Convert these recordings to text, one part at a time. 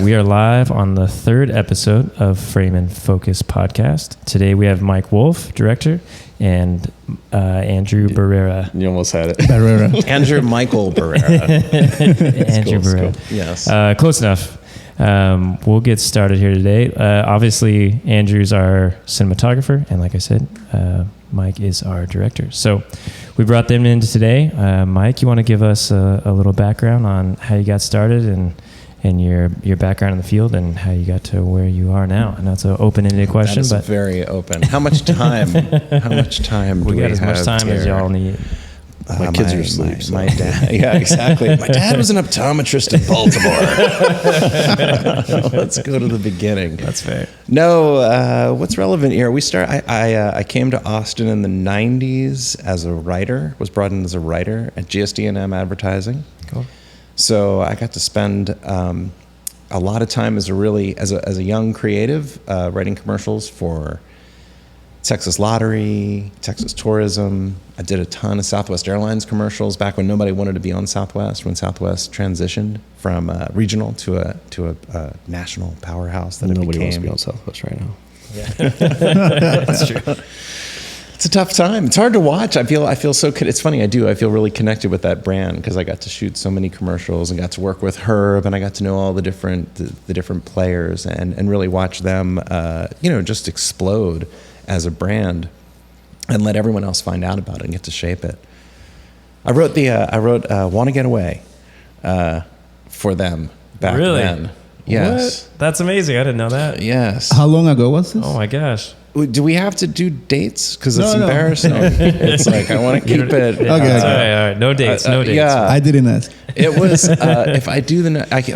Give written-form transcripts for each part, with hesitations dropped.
We are live on the third episode of Frame and Focus podcast. Today we have Mike Woolf, director, and Andrew Barrera. You almost had it. Barrera. Andrew Michael Barrera. Andrew Barrera. Cool. Yes. Close enough. We'll get started here today. Obviously, Andrew's our cinematographer, and like I said, Mike is our director. So we brought them in today. Mike, you want to give us a little background on how you got started and your background in the field and how you got to where you are now? I know it's an open-ended question, but very open. How much time? How much time? We got as much time as y'all need. My kids are asleep. My dad. Yeah, exactly. My dad was an optometrist in Baltimore. Let's go to the beginning. That's fair. No, what's relevant here? I came to Austin in the '90s as a writer. Was brought in as a writer at GSD&M Advertising. Cool. So I got to spend a lot of time as a young creative writing commercials for Texas Lottery, Texas Tourism. I did a ton of Southwest Airlines commercials back when nobody wanted to be on Southwest, when Southwest transitioned from regional to a national powerhouse that nobody it became. wants to be on Southwest right now. Yeah. That's true. It's a tough time. It's hard to watch. I feel so. It's funny. I feel really connected with that brand because I got to shoot so many commercials and got to work with Herb, and I got to know all the different players and really watch them, just explode as a brand and let everyone else find out about it and get to shape it. I wrote Want to Get Away for them back then. Yes. What? That's amazing. I didn't know that. Yes. How long ago was this? Oh my gosh. Do we have to do dates? Because it's No. embarrassing. It's like, I want to keep it. Okay. All right. No dates. No dates. Yeah. I didn't ask. It was, if I do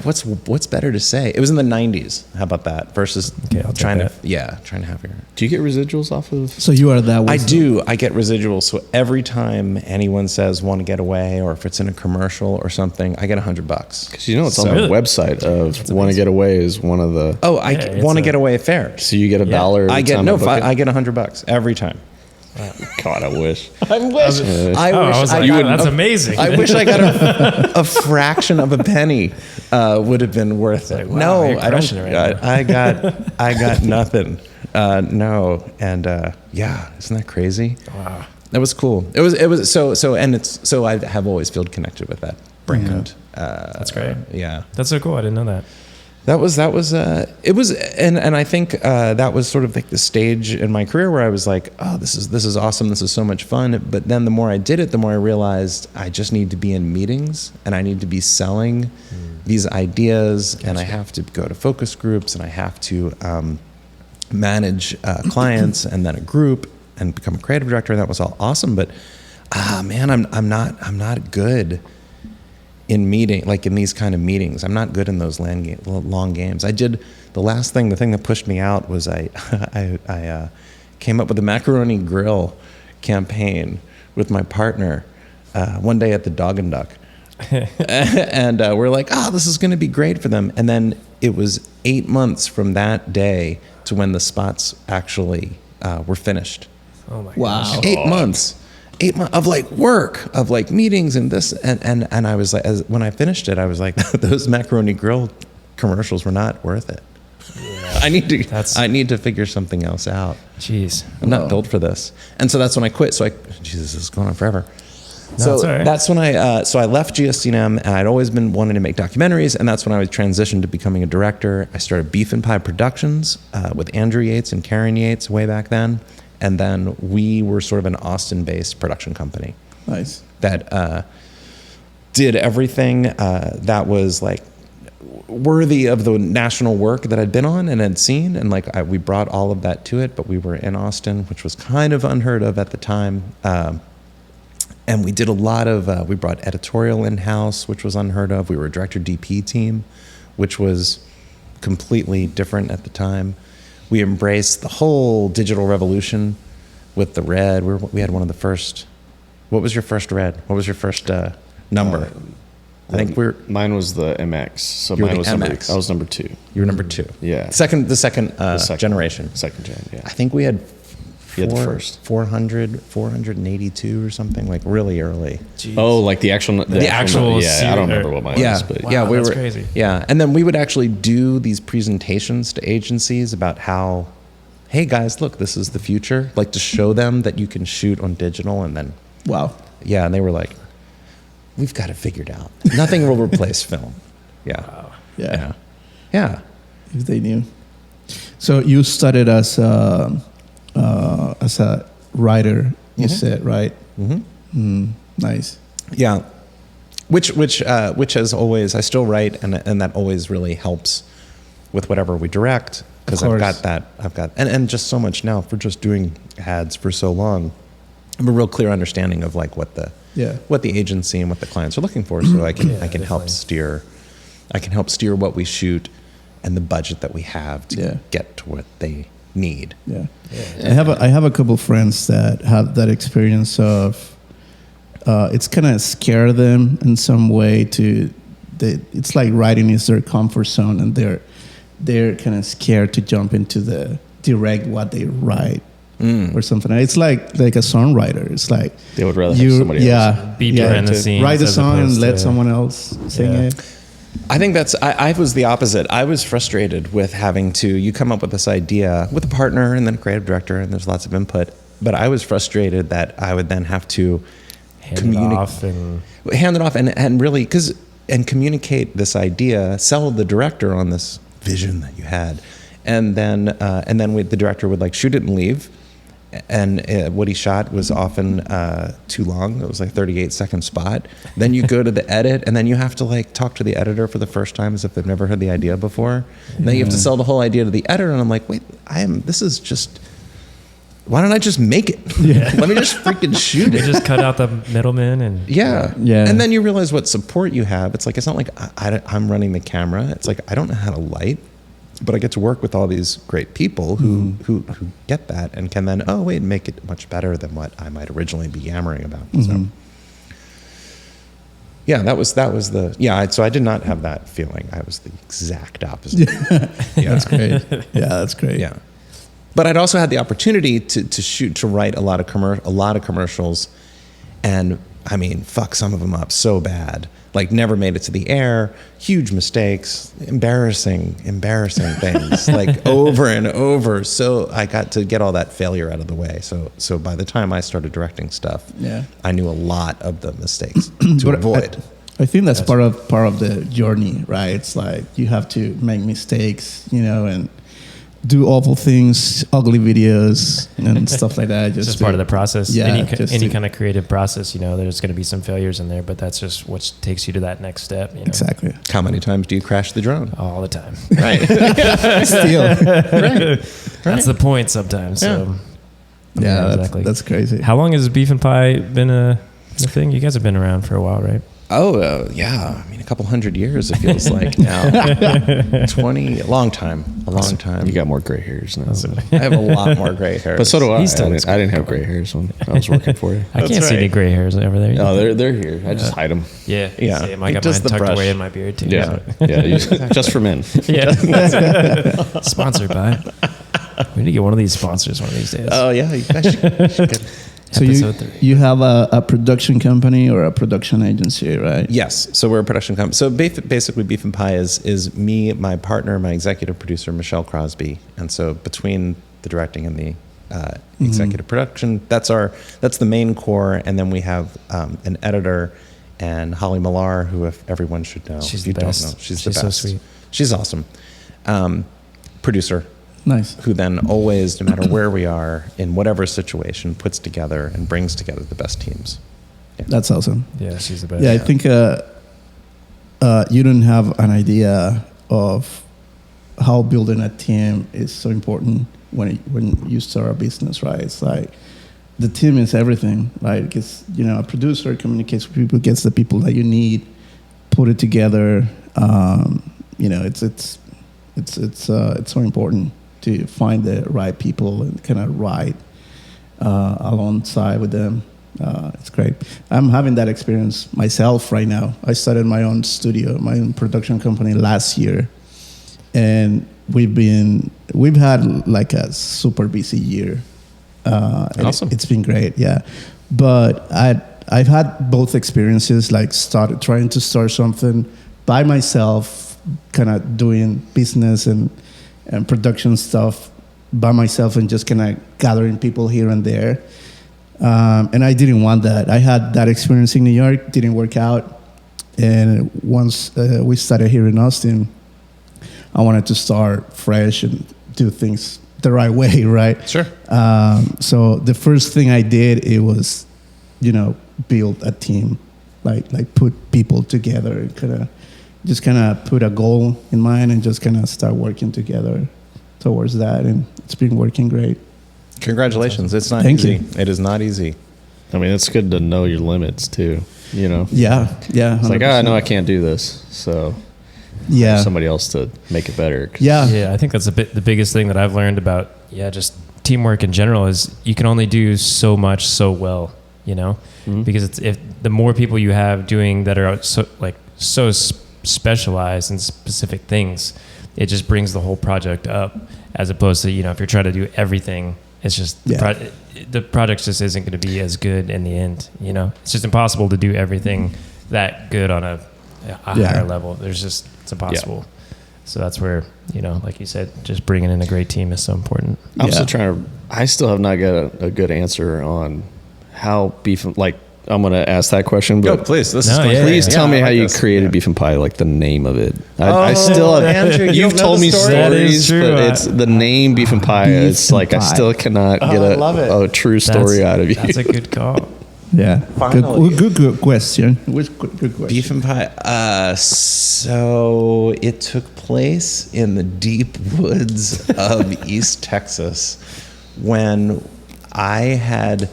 what's better to say? It was in the 90s. How about that? Versus I'll trying take to have your... Do you get residuals off of? So you are that way. I do. I get residuals. So every time anyone says Want to Get Away, or if it's in a commercial or something, I get $100. Because it's on Really? the website of Want to Get Away is one of the... Oh, I Want to Get Away fair. So you get $1 I every get time I get $100 every time. God, I wish. I wish. That's amazing. I wish I got a fraction of a penny. Would have been worth it. Wow, No, you're I crushing don't. it right now. I got nothing. No, and isn't that crazy? Wow. That was cool. It was so I have always felt connected with that brand. That's great. Yeah. That's so cool. I didn't know that. That was it was, and I think that was sort of like the stage in my career where I was like, oh, this is awesome, this is so much fun. But then the more I did it, the more I realized I just need to be in meetings and I need to be selling these ideas. Gotcha. And I have to go to focus groups and I have to manage clients and then a group and become a creative director. And that was all awesome, but man, I'm not good in these kind of meetings. I'm not good in those long games. The thing that pushed me out was I came up with a macaroni grill campaign with my partner one day at the Dog and Duck. And we're like, this is going to be great for them. And then it was 8 months from that day to when the spots actually were finished. Oh my Wow. gosh. 8 months. 8 months of work, of meetings and this, and I was like, when I finished it, I was like, those macaroni grill commercials were not worth it. Yeah. I need to figure something else out. Jeez. I'm not built for this. And so that's when I quit. Jesus, this is going on forever. No, So it's all right. that's when I left GSD&M, and I'd always been wanting to make documentaries, and that's when I was transitioned to becoming a director. I started Beef and Pie Productions with Andrew Yates and Karen Yates way back then. And then we were sort of an Austin-based production company. Nice. That did everything that was worthy of the national work that I'd been on and had seen. And we brought all of that to it, but we were in Austin, which was kind of unheard of at the time. And we did a lot of, we brought editorial in-house, which was unheard of. We were a director DP team, which was completely different at the time. We embraced the whole digital revolution with the red. We had one of the first. What was your first red? What was your first number? I think mine was the MX. So You were mine the was MX. I was number 2. You were number 2. Yeah. The second generation. Second gen. Yeah. I think we had You had the first. 482 or something, like really early. Jeez. Oh, like the actual. actual Yeah, I don't remember what mine was, but Wow, that's crazy. Yeah, and then we would actually do these presentations to agencies about how, hey guys, look, this is the future. Like to show them that you can shoot on digital, and then Wow. yeah, and they were like, we've got it figured out. Nothing will replace film. Yeah. Wow. Yeah. Yeah. If they knew. So you started as a writer, you said, right? Mm-hmm. Nice. Yeah. Which has always, I still write, and that always really helps with whatever we direct, because I've got and just so much now for just doing ads for so long. I have a real clear understanding of like what the agency and what the clients are looking for, so I can help steer what we shoot and the budget that we have to get to what they need. Yeah. I have a couple friends that have that experience of it's kind of scare them in some way it's like writing is their comfort zone, and they're kind of scared to jump into the direct what they write or something. It's like a songwriter. It's like they would rather have somebody else be behind the scenes, write the song and let someone else sing it. I think I was the opposite. I was frustrated with having to, you come up with this idea with a partner and then a creative director, and there's lots of input, but I was frustrated that I would then have to hand it off and really, and communicate this idea, sell the director on this vision that you had, and then the director would like shoot it and leave, and what he shot was often too long. It was like 38-second spot. Then you go to the edit, and then you have to like talk to the editor for the first time as if they've never heard the idea before. And then you have to sell the whole idea to the editor, and I'm like, wait, this is just, why don't I just make it? Yeah. Let me just freaking shoot it. Just cut out the middleman and Yeah. And then you realize what support you have. It's like, it's not like I'm running the camera. It's like I don't know how to light, but I get to work with all these great people who get that and can then make it much better than what I might originally be yammering about. So yeah, that was the so I did not have that feeling. I was the exact opposite. That's great. Yeah, that's great. Yeah. But I'd also had the opportunity to write a lot of commercials, and I mean, fuck some of them up so bad. Like never made it to the air, huge mistakes, embarrassing things, like over and over. So I got to get all that failure out of the way. So by the time I started directing stuff, I knew a lot of the mistakes to avoid. I think that's part of the journey, right? It's like you have to make mistakes, and do awful things, ugly videos, and stuff like that. Just part of the process. Yeah, any kind of creative process, there's going to be some failures in there, but that's just what takes you to that next step. Exactly. How many times do you crash the drone? All the time. Right. Still. Right. That's the point sometimes. So. Yeah, exactly. That's crazy. How long has Beef and Pie been a thing? You guys have been around for a while, right? Oh, yeah. I mean, a couple 100 years, it feels like now. 20, a long time. You got more gray hairs now. I have a lot more gray hair. But so do I. He's still I didn't have gray hairs when I was working for you. I can't see any gray hairs over there. No, they're here. I just hide them. Yeah. Yeah. Same. I got mine tucked away in my beard too. Yeah. Just for men. Yeah. Sponsored by. We need to get one of these sponsors one of these days. Oh, yeah. You guys should get So you have a production company or a production agency, right? Yes. So we're a production company. So basically, Beef and Pie is me, my partner, my executive producer, Michelle Crosby. And so between the directing and the executive production, that's the main core. And then we have an editor, and Holly Millar, who everyone should know. She's if you the best. don't know, she's the so best. sweet. She's awesome. Producer. Nice. Who then always, no matter where we are, in whatever situation, puts together and brings together the best teams. Yeah. That's awesome. Yeah, she's the best. Yeah, I think you don't have an idea of how building a team is so important when you start a business, right? It's like the team is everything, right? Because a producer communicates with people, gets the people that you need, put it together. It's so important to find the right people and kind of ride alongside with them. It's great. I'm having that experience myself right now. I started my own studio, my own production company last year, and we've had like a super busy year. and Awesome. it's been great, yeah. But I've had both experiences, like trying to start something by myself, kind of doing business and production stuff by myself, and just kind of gathering people here and there. And I didn't want that. I had that experience in New York, didn't work out. And once we started here in Austin, I wanted to start fresh and do things the right way, right? Sure. So the first thing I did, it was, build a team, like put people together, and kind of put a goal in mind and just kind of start working together towards that. And it's been working great. Congratulations. It's not Thank easy. you. It is not easy. I mean, it's good to know your limits too. Yeah. It's like, 100%. no, I can't do this. So Yeah. somebody else to make it better. Yeah. Yeah, I think that's the biggest thing that I've learned about just teamwork in general is you can only do so much so well, because if the more people you have doing that are so specialized in specific things, it just brings the whole project up, as opposed to if you're trying to do everything, it's just the project just isn't going to be as good in the end. It's just impossible to do everything that good on a higher level. It's impossible. Yeah. So that's where, like you said, just bringing in a great team is so important. I'm still I still have not got a good answer on how beef, I'm going to ask that question, but please. please tell me how you this. created Beef and Pie, like the name of it. I still have, Andrew, you you've don't know told the me story? That is stories, true. but it's the name Beef and Pie. Beef It's like, and I Pie. still cannot get I love it. a true story out of you. That's a good call. Yeah. Finally. Good question. Good question. Beef and Pie. So it took place in the deep woods of East Texas when I had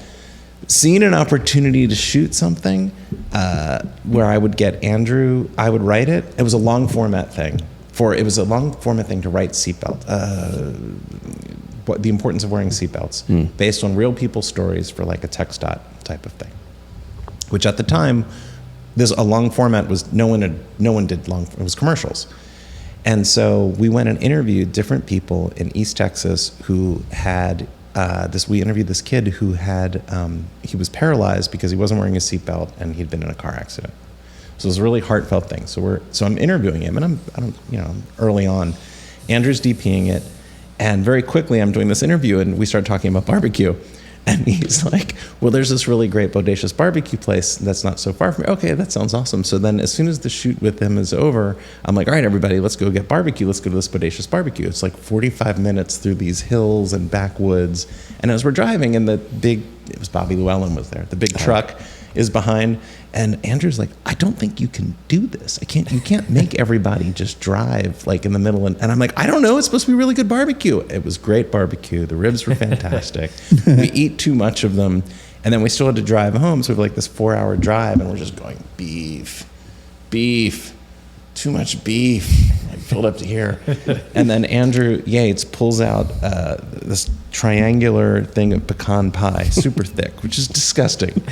seen an opportunity to shoot something where I would get Andrew, I would write it. It was a long format thing. It was a long format thing to write seatbelt. The importance of wearing seatbelts based on real people's stories for like a text dot type of thing, which at the time, a long format was no one did long. It was commercials, and so we went and interviewed different people in East Texas who had We interviewed this kid who had he was paralyzed because he wasn't wearing a seatbelt and he'd been in a car accident. So it was a really heartfelt thing. So I'm interviewing him, and I'm early on. Andrew's DPing it, and very quickly I'm doing this interview, and we start talking about barbecue. And he's like, well, there's this really great bodacious barbecue place that's not so far from me. Okay, that sounds awesome. So then as soon as the shoot with him is over, I'm like, all right, everybody, let's go get barbecue. Let's go to this bodacious barbecue. It's like 45 minutes through these hills and backwoods. And as we're driving, and it was Bobby Llewellyn was there. The big truck is behind. And Andrew's like, I don't think you can do this. You can't make everybody just drive like in the middle. And I'm like, I don't know. It's supposed to be really good barbecue. It was great barbecue. The ribs were fantastic. We eat too much of them. And then we still had to drive home. So we have like this 4-hour drive, and we're just going beef, too much beef, like filled up to here. And then Andrew Yates pulls out this triangular thing of pecan pie, super thick, which is disgusting.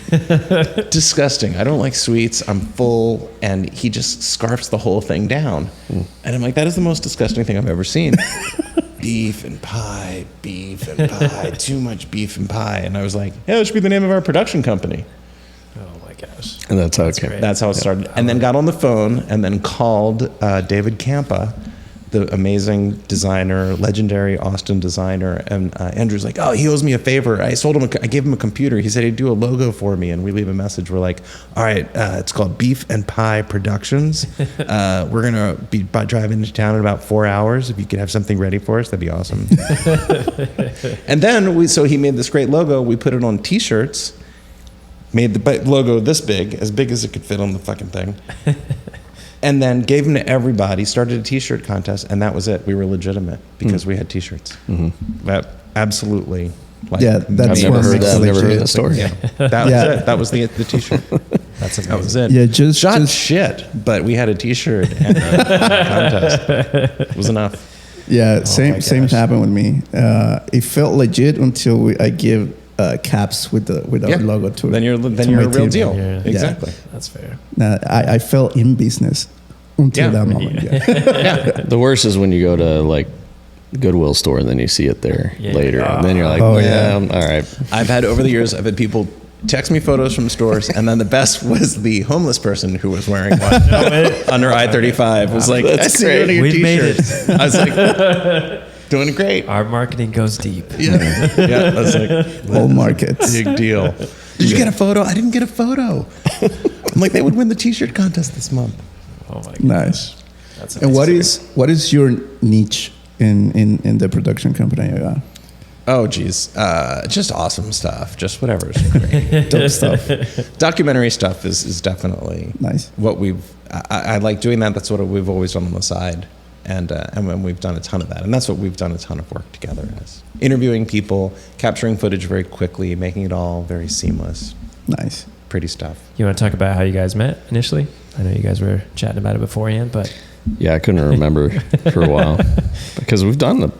Disgusting. I don't like sweets. I'm full. And he just scarfs the whole thing down. And I'm like, that is the most disgusting thing I've ever seen. Beef and pie, too much beef and pie. And I was like, yeah, that should be the name of our production company. Oh my gosh. And that's how it came. great. That's how it started. And then got on the phone and then called David Campa, the amazing designer, legendary Austin designer. And Andrew's like, oh, he owes me a favor. I gave him a computer. He said he'd do a logo for me. And we leave a message. We're like, all right, it's called Beef and Pie Productions. We're going to be driving into town in about 4 hours. If you could have something ready for us, that'd be awesome. And then so he made this great logo. We put it on T-shirts. Made the logo this big as it could fit on the fucking thing. And then gave them to everybody, started a T-shirt contest, and that was it. We were legitimate because we had T-shirts. That absolutely. That's I've never heard that. I've never heard that story. Yeah, that was it. That was the T-shirt. That was it. Yeah, just shit, but we had a T-shirt and a contest. It was enough. Yeah, same happened with me. It felt legit until I give caps with our logo to it. Then you're a real deal. Yeah. Exactly. That's fair. I felt in business until that moment. Yeah. Yeah. The worst is when you go to like Goodwill store, and then you see it there Yeah. later, and then you're like, Oh, yeah, yeah. all right. Over the years, I've had people text me photos from stores, and then the best was the homeless person who was wearing one under I-35. Was like, That's I see you on great. your We've made t-shirt. I was like, doing great. Our marketing goes deep. Yeah, I was like, All markets. big deal. Did you get a photo? I didn't get a photo. I'm like, they would win the t-shirt contest this month. Oh my god. Nice. That's And amazing. what is your niche in the production company? Oh, geez. Just awesome stuff. Just whatever's great. Dope stuff. Documentary stuff is definitely Nice. what I like doing that. That's what we've always done on the side. And when we've done a ton of that. And that's what we've done a ton of work together as. Interviewing people, capturing footage very quickly, making it all very seamless. Nice. Pretty stuff. You want to talk about how you guys met initially? I know you guys were chatting about it beforehand, but Yeah, I couldn't remember for a while because we've done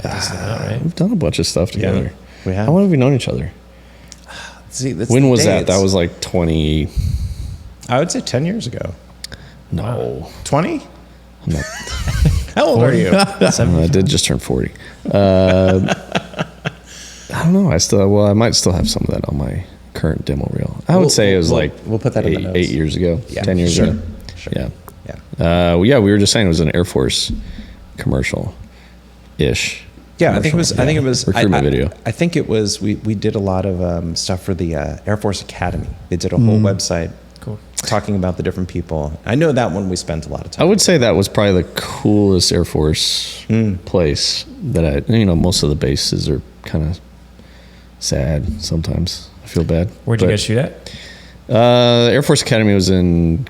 right? we've done a bunch of stuff together. We have. How long have we known each other? See, that's When the was that? dates. That was like 20. I would say 10 years ago. No, 20? I'm not. How old are you? I did just turn 40. I don't know. I might still have some of that on my current demo reel. I would say it was like we'll put that in the notes. 8 years ago, Yeah, 10 years sure, ago. sure. Yeah. Yeah. Yeah, we were just saying it was an Air Force commercial ish. Yeah, I think it was recruitment video. I think it was we did a lot of stuff for the Air Force Academy. They did a whole website cool. talking about the different people. I know that one we spent a lot of I time. would say that was probably the coolest Air Force place that most of the bases are kind of sad sometimes. I feel bad. Where'd you But, guys shoot at? Air Force Academy was in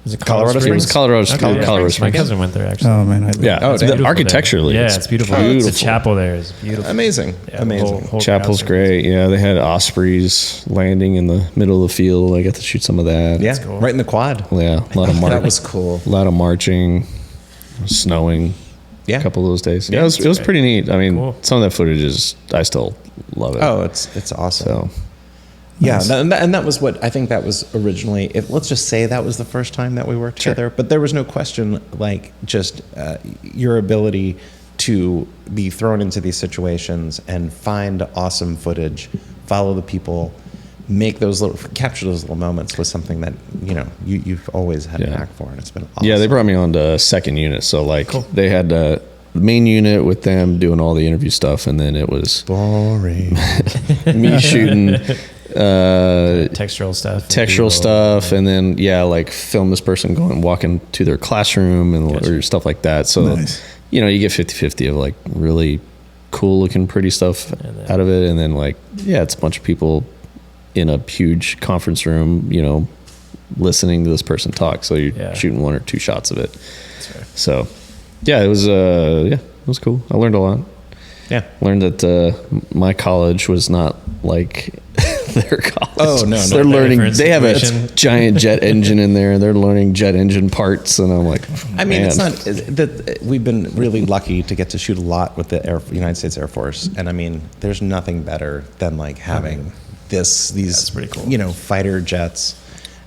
Was it Colorado it was Colorado Springs. My Springs. cousin went there actually. Oh man, Yeah, Oh, the Beautiful architecturally, there. Yeah, it's beautiful. beautiful. The chapel there is beautiful. Amazing. Yeah, the Amazing. whole Chapel's house. great. Yeah, they had Ospreys landing in the middle of the field. I got to shoot some of that. Yeah, cool. right in the quad. Yeah, a lot of That was cool. a lot of marching, snowing. Yeah. A couple of those days. Yeah, Yeah, it was great. pretty neat. I mean, Cool. some of that footage is I still love it. Oh, it's awesome. So Yeah, Nice. and that was what I think that was originally. Let's just say that was the first time that we worked Sure. together. But there was no question, like just your ability to be thrown into these situations and find awesome footage, follow the people, capture those little moments was something that you've always had a Yeah. knack for, and it's been awesome. yeah, they brought me on to second unit. So like they had the main unit with them doing all the interview stuff, and then it was boring. me shooting Textural stuff. textural stuff, and then like film this person walking to their classroom and Gotcha. or stuff like that. So Nice. you get 50-50 of like really cool looking pretty stuff And then- out of it, and then it's a bunch of people in a huge conference room, listening to this person talk. So you're Yeah. shooting one or two shots of it. That's fair. So it was cool. I learned a lot. Yeah. Learned that my college was not like their college. Oh, no, no. They're learning. Different They have a situation. giant jet engine in there. They're learning jet engine parts, and I'm like, I mean, man. it's not that we've been really lucky to get to shoot a lot with the United States Air Force, and I mean, there's nothing better than like having these That's pretty cool. fighter jets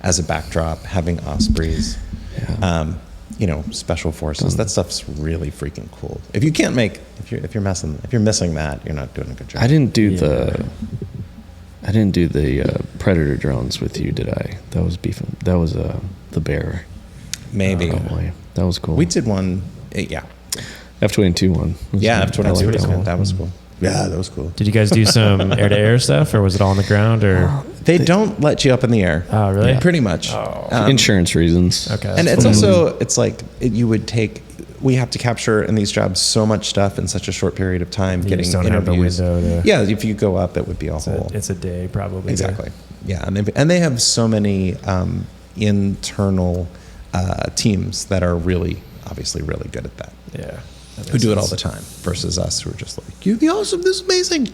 as a backdrop, having Ospreys, special forces. That stuff's really freaking cool. If you're missing that, you're not doing a good job. I didn't do the Predator drones with you, did I? That was beefing. That was the Bear. Maybe Oh boy, that was cool. we did one. Yeah, F-22 one. Was yeah. good. I F-22 liked was that good. one. That was cool. Yeah, that was cool. Did you guys do some air-to-air stuff, or was it all on the ground? Or They don't let you up in the air. Oh, really? Yeah. Pretty much. Insurance reasons. okay, And that's it's cool. also, it's like we have to capture in these jobs so much stuff in such a short period of time. You Getting just don't have the interviews. window to- Yeah, if you go up, it would be a whole. it's a day probably. Exactly. Yeah, and they have so many internal teams that are obviously really good at that. Yeah. That Who makes do it all sense. the time versus us who are just like, you'd be awesome, this is amazing.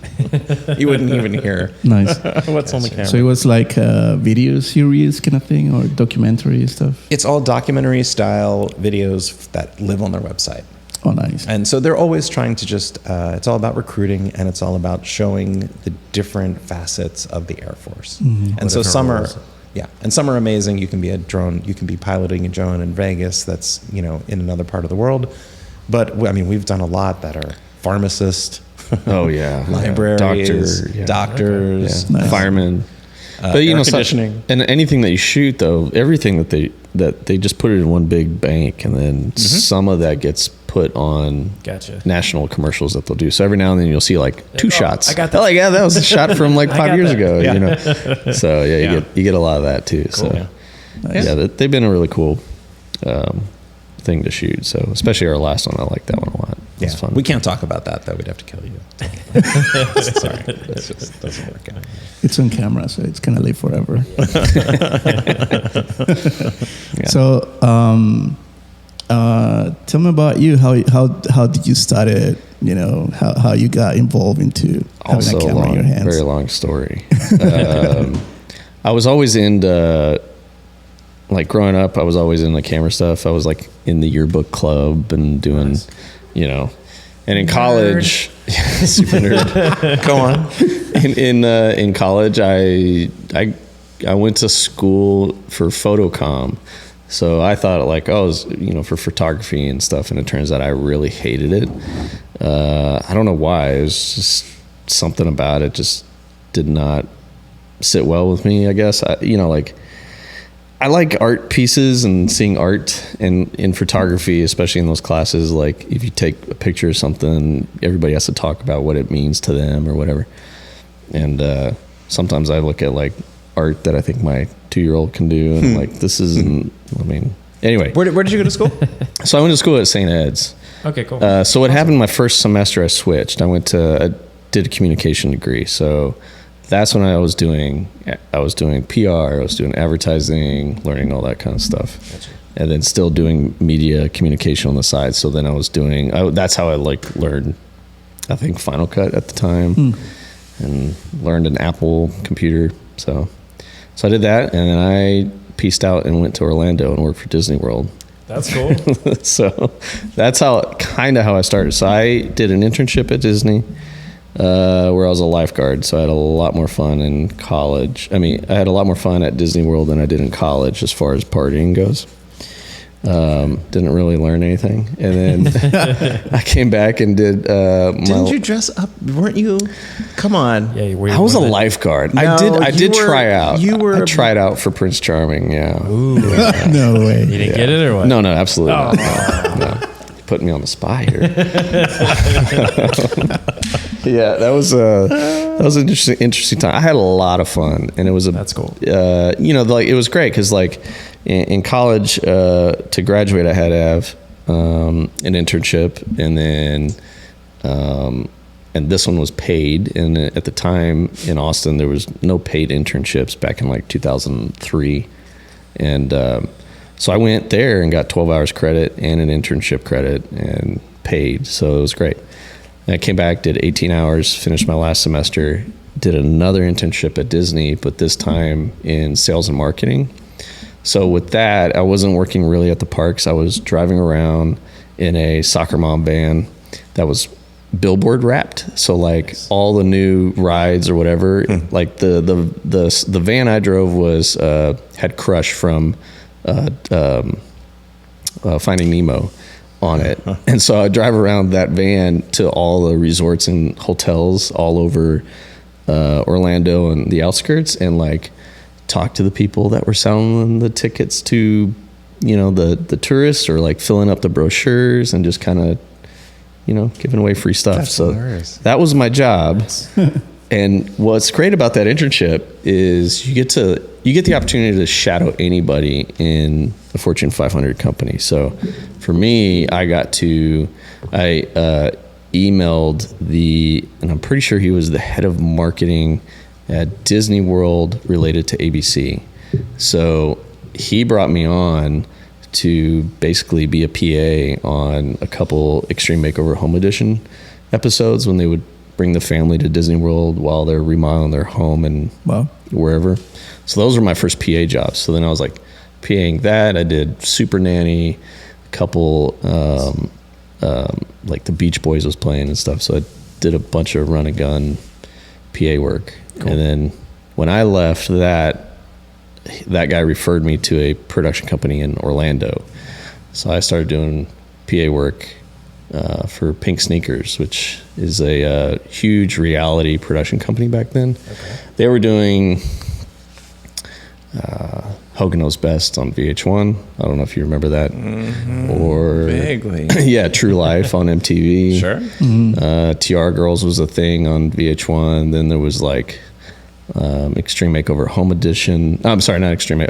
You wouldn't even hear Nice. what's on the camera. So it was like a video series kind of thing, or documentary stuff. It's all documentary style videos that live on their website. Oh, nice. And so they're always trying to it's all about recruiting, and it's all about showing the different facets of the Air Force. And so different some roles. and some are amazing. You can be a drone, you can be piloting a drone in Vegas that's, in another part of the world. But I mean, we've done a lot that are pharmacists, Oh yeah, librarians, doctors, Nice. firemen. But you air know, conditioning. and anything that you shoot, though, everything that they just put it in one big bank, and then some of that gets put on Gotcha. national commercials that they'll do. So every now and then you'll see like two shots. I got that. Like, yeah, that was a shot from like I 5 got years that. ago. Yeah. You know, so yeah, you get a lot of that too. So Yeah. yeah, they've been a really cool thing to shoot. So especially our last one, I like that one a lot. Yeah, It's fun. we can't talk about that though. We'd have to kill you. Sorry, it just doesn't work out. It's on camera, so it's gonna live forever. Yeah. So, tell me about you. How did you start it? You know, how you got involved into having Also a camera in your hands. very long story. I was always into, like growing up, I was always into camera stuff. I was like in the yearbook club and doing, you know, and in college, super nerd. Go on. In college, I went to school for photocom. So I thought like, oh, it was, you know, for photography and stuff. And it turns out I really hated it. I don't know why. It was just something about it just did not sit well with me, I guess. I like art pieces and seeing art, and in photography, especially in those classes, like if you take a picture of something, everybody has to talk about what it means to them or whatever. And sometimes I look at like art that I think my 2-year-old can do, and like, this isn't, I mean, anyway. Where did you go to school? So I went to school at St. Ed's. Okay, cool. So what happened my first semester, I switched. I did a communication degree. So that's when I was doing PR, I was doing advertising, learning all that kind of stuff. Gotcha. And then still doing media communication on the side. So then I was doing, that's how I like learned, I think, Final Cut at the time, and learned an Apple computer. So I did that, and then I pieced out and went to Orlando and worked for Disney World. That's cool. So that's how I started. So I did an internship at Disney, where I was a lifeguard. So I had a lot more fun in college. I mean, I had a lot more fun at Disney World than I did in college as far as partying goes. Didn't really learn anything. And then I came back and did Didn't you dress up? Weren't you? Come on. Yeah, I was a lifeguard. I did try out. I tried out for Prince Charming, yeah. Ooh. No way. You didn't get it or what? No, absolutely not. No. Putting me on the spot here. Yeah, that was an interesting time. I had a lot of fun, and it was That's cool. Like it was great because like in college to graduate, I had to have an internship, and then and this one was paid. And at the time in Austin, there was no paid internships back in like 2003, and so I went there and got 12 hours credit and an internship credit and paid. So it was great. And I came back, did 18 hours, finished my last semester, did another internship at Disney, but this time in sales and marketing. So with that, I wasn't working really at the parks. I was driving around in a soccer mom van that was billboard wrapped. So like all the new rides or whatever, like the van I drove was had Crush from Finding Nemo on it. And so I drive around that van to all the resorts and hotels all over Orlando and the outskirts, and like talk to the people that were selling the tickets to, you know, the tourists, or like filling up the brochures and just kind of, you know, giving away free stuff. That's so hilarious. that was my job. And what's great about that internship is you get the opportunity to shadow anybody in a Fortune 500 company. So for me, I emailed and I'm pretty sure he was the head of marketing at Disney World related to ABC. So he brought me on to basically be a PA on a couple Extreme Makeover Home Edition episodes when they would bring the family to Disney World while they're remodeling their home and wherever. So those were my first PA jobs. So then I was like PAing that. I did Super Nanny, a couple, like the Beach Boys was playing and stuff. So I did a bunch of run and gun PA work. Cool. And then when I left that guy referred me to a production company in Orlando. So I started doing PA work for Pink Sneakers, which is a huge reality production company back then. Okay. They were doing Hogan Knows Best on VH1. I don't know if you remember that. Or Vaguely. yeah, True Life on MTV. Sure. TR Girls was a thing on VH1. Then there was like Extreme Makeover Home Edition. I'm sorry, not Extreme.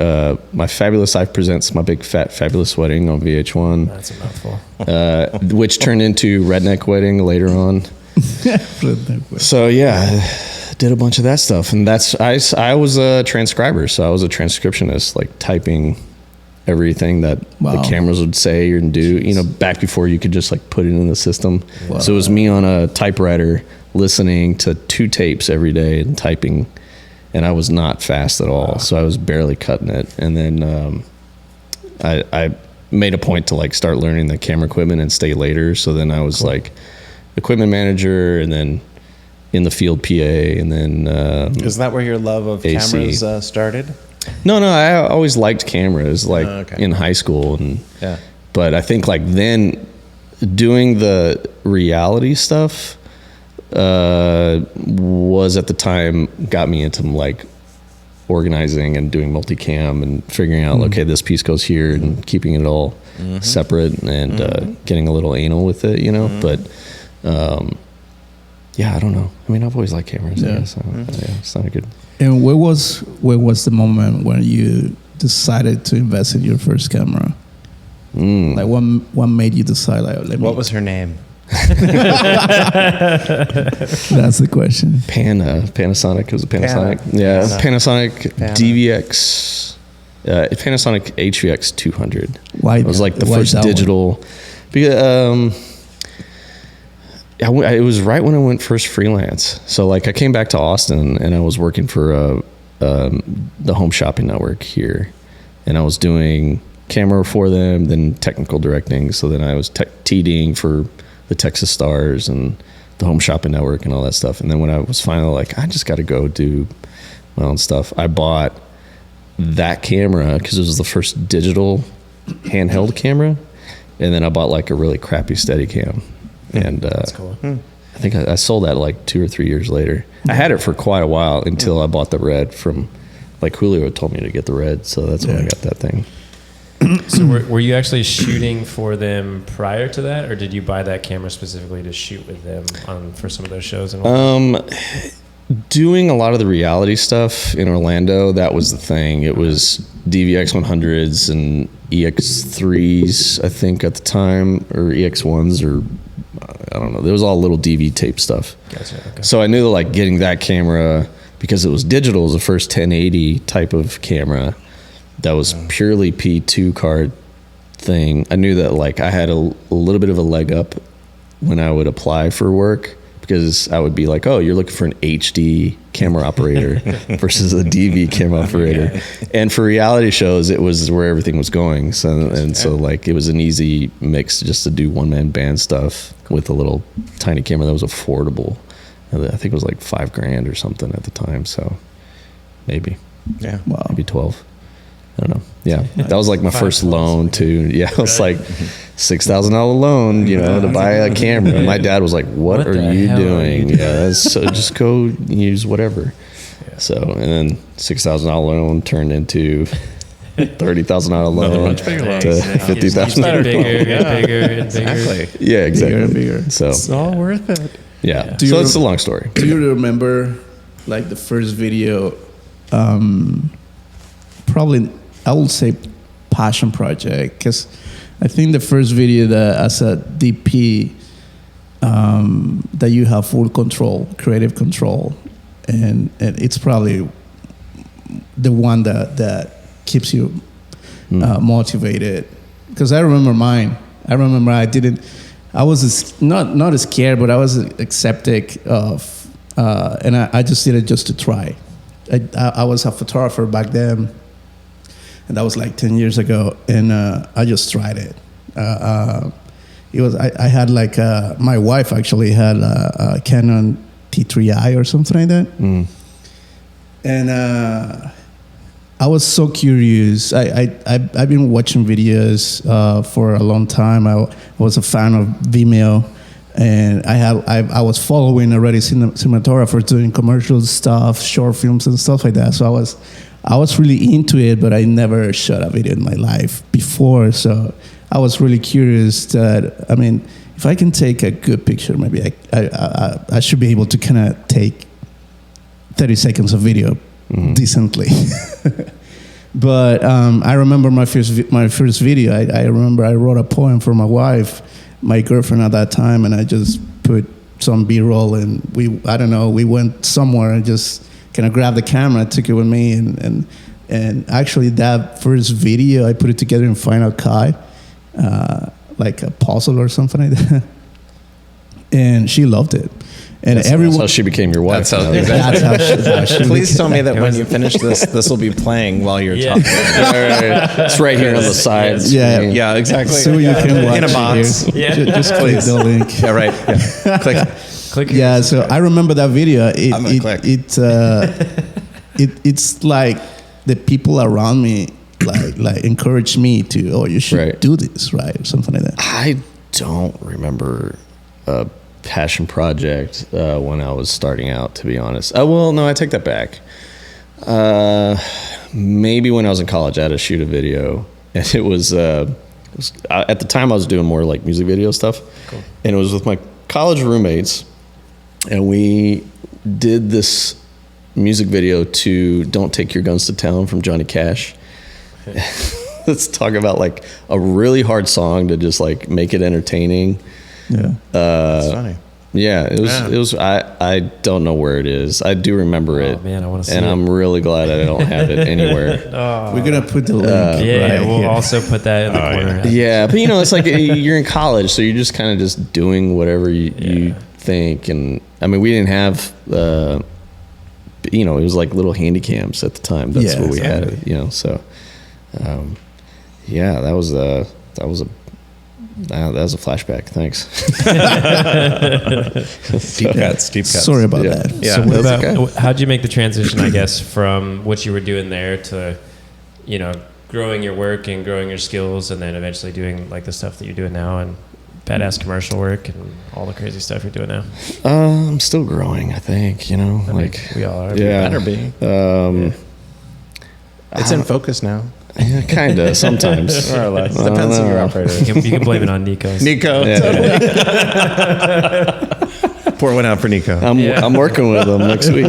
My Fabulous Life Presents My Big Fat Fabulous Wedding on VH1. That's a mouthful. Which turned into Redneck Wedding later on. So yeah, did a bunch of that stuff, and I was a transcriber, so I was a transcriptionist, like typing everything that the cameras would say and do. You know, back before you could just like put it in the system. Wow. So it was me on a typewriter listening to 2 tapes every day and typing, and I was not fast at all. Wow. So I was barely cutting it, and then I made a point to like start learning the camera equipment and stay later. So then I was like equipment manager, and then in the field PA, and then is that where your love of AC. cameras started? No, I always liked cameras, like in high school, and but I think like then doing the reality stuff was at the time got me into like organizing and doing multicam and figuring out okay, this piece goes here, and keeping it all separate, and getting a little anal with it, you know. But yeah, I don't know. I mean, I've always liked cameras. Yeah, I guess. Yeah, it's not a good. And where was the moment when you decided to invest in your first camera? Like, what made you decide? Like, what was her name? That's the question. Panasonic. It was a Panasonic. Yeah, Panasonic DVX. Panasonic HVX 200. Why? It was like the first digital. Because it was right when I went first freelance. So like I came back to Austin, and I was working for the Home Shopping Network here, and I was doing camera for them, then technical directing. So then I was TDing for the Texas Stars and the Home Shopping Network and all that stuff. And then when I was finally like, I just got to go do my own stuff, I bought that camera because it was the first digital handheld camera, and then I bought like a really crappy Steadicam. And that's cool. I think I sold that like 2 or 3 years later. I had it for quite a while until I bought the red from, like, Julio told me to get the red, so that's when I got that thing. So were you actually shooting for them prior to that, or did you buy that camera specifically to shoot with them for some of those shows? And doing a lot of the reality stuff in Orlando, that was the thing. It was DVX 100s and EX3s, I think, at the time, or EX1s, or I don't know. There was all little DV tape stuff. Gotcha. Okay. So I knew that like getting that camera, because it was digital, was the first 1080 type of camera that was purely P2 card thing. I knew that like I had a little bit of a leg up when I would apply for work, because I would be like, oh, you're looking for an HD camera operator versus a DV camera operator. And for reality shows, it was where everything was going. So like it was an easy mix just to do one-man band stuff with a little tiny camera that was affordable. I think it was like $5,000 or something at the time. So maybe, maybe 12. I don't know. Yeah, that was like my first loan too. Yeah, it was like $6,000 loan, you know, to buy a camera. My dad was like, "What are you doing? Yeah, so just go use whatever." Yeah. So, and then $6,000 loan turned into $30,000 loan much bigger loan to $50,000. Bigger. Exactly. Yeah, exactly. Bigger. So it's all worth it. Yeah. So it's a long story. Do you remember like the first video? Probably, I would say passion project, because I think the first video that as a DP that you have full control, creative control, and it's probably the one that keeps you motivated. Because I remember mine. I remember I was not as scared, but I was accepting of, and I just did it just to try. I was a photographer back then, and that was like 10 years ago, and I just tried it. It was I had like my wife actually had a Canon T3i or something like that, and I was so curious. I've been watching videos for a long time. I was a fan of Vimeo, and I was following already cinematographers doing commercial stuff, short films and stuff like that. So I was really into it, but I never shot a video in my life before. So I was really curious that, I mean, if I can take a good picture, maybe I should be able to kind of take 30 seconds of video decently. But I remember my first video. I remember I wrote a poem for my wife, my girlfriend at that time, and I just put some B-roll, and we went somewhere and just kind of grabbed the camera, took it with me, and actually that first video I put it together in Final Cut, like a puzzle or something like that, and she loved it. And that's how she became your wife. That's how she Please tell me that when you finish this will be playing while you're talking. It's right here on the side. Yeah, exactly. So you can watch in a box. It here. Just click the link. Yeah, right. Yeah. Click. Yeah, so I remember that video. I'm gonna click. It's like the people around me like encouraged me to, you should do this, right? Or something like that. I don't remember a passion project when I was starting out, to be honest. Well, no, I take that back. Maybe when I was in college, I had to shoot a video, and it was at the time I was doing more like music video stuff, and it was with my college roommates, and we did this music video to "Don't Take Your Guns to Town" from Johnny Cash. Let's talk about like a really hard song to just like make it entertaining. Yeah, that's funny. Yeah, it was. I don't know where it is. I do remember it. Oh man, I want to see and it. I'm really glad I don't have it anywhere. We're gonna put the link. We'll also put that in the corner. Yeah, but it's like you're in college, so you're just kind of just doing whatever you think. And I mean, we didn't have. It was like little handy cams at the time. That's what we had. So. That was a flashback. Thanks. Deep cuts. Sorry about that. Yeah. So how'd you make the transition, I guess, from what you were doing there to, growing your work and growing your skills, and then eventually doing like the stuff that you're doing now and badass commercial work and all the crazy stuff you're doing now? I'm still growing, I think. We all are. Yeah. Better be. It's in focus now. Yeah, kind of, sometimes. More or less. Depends on your operator. You can blame it on Nico. Nico. Yeah. Pour one out for Nico. I'm working with him next week.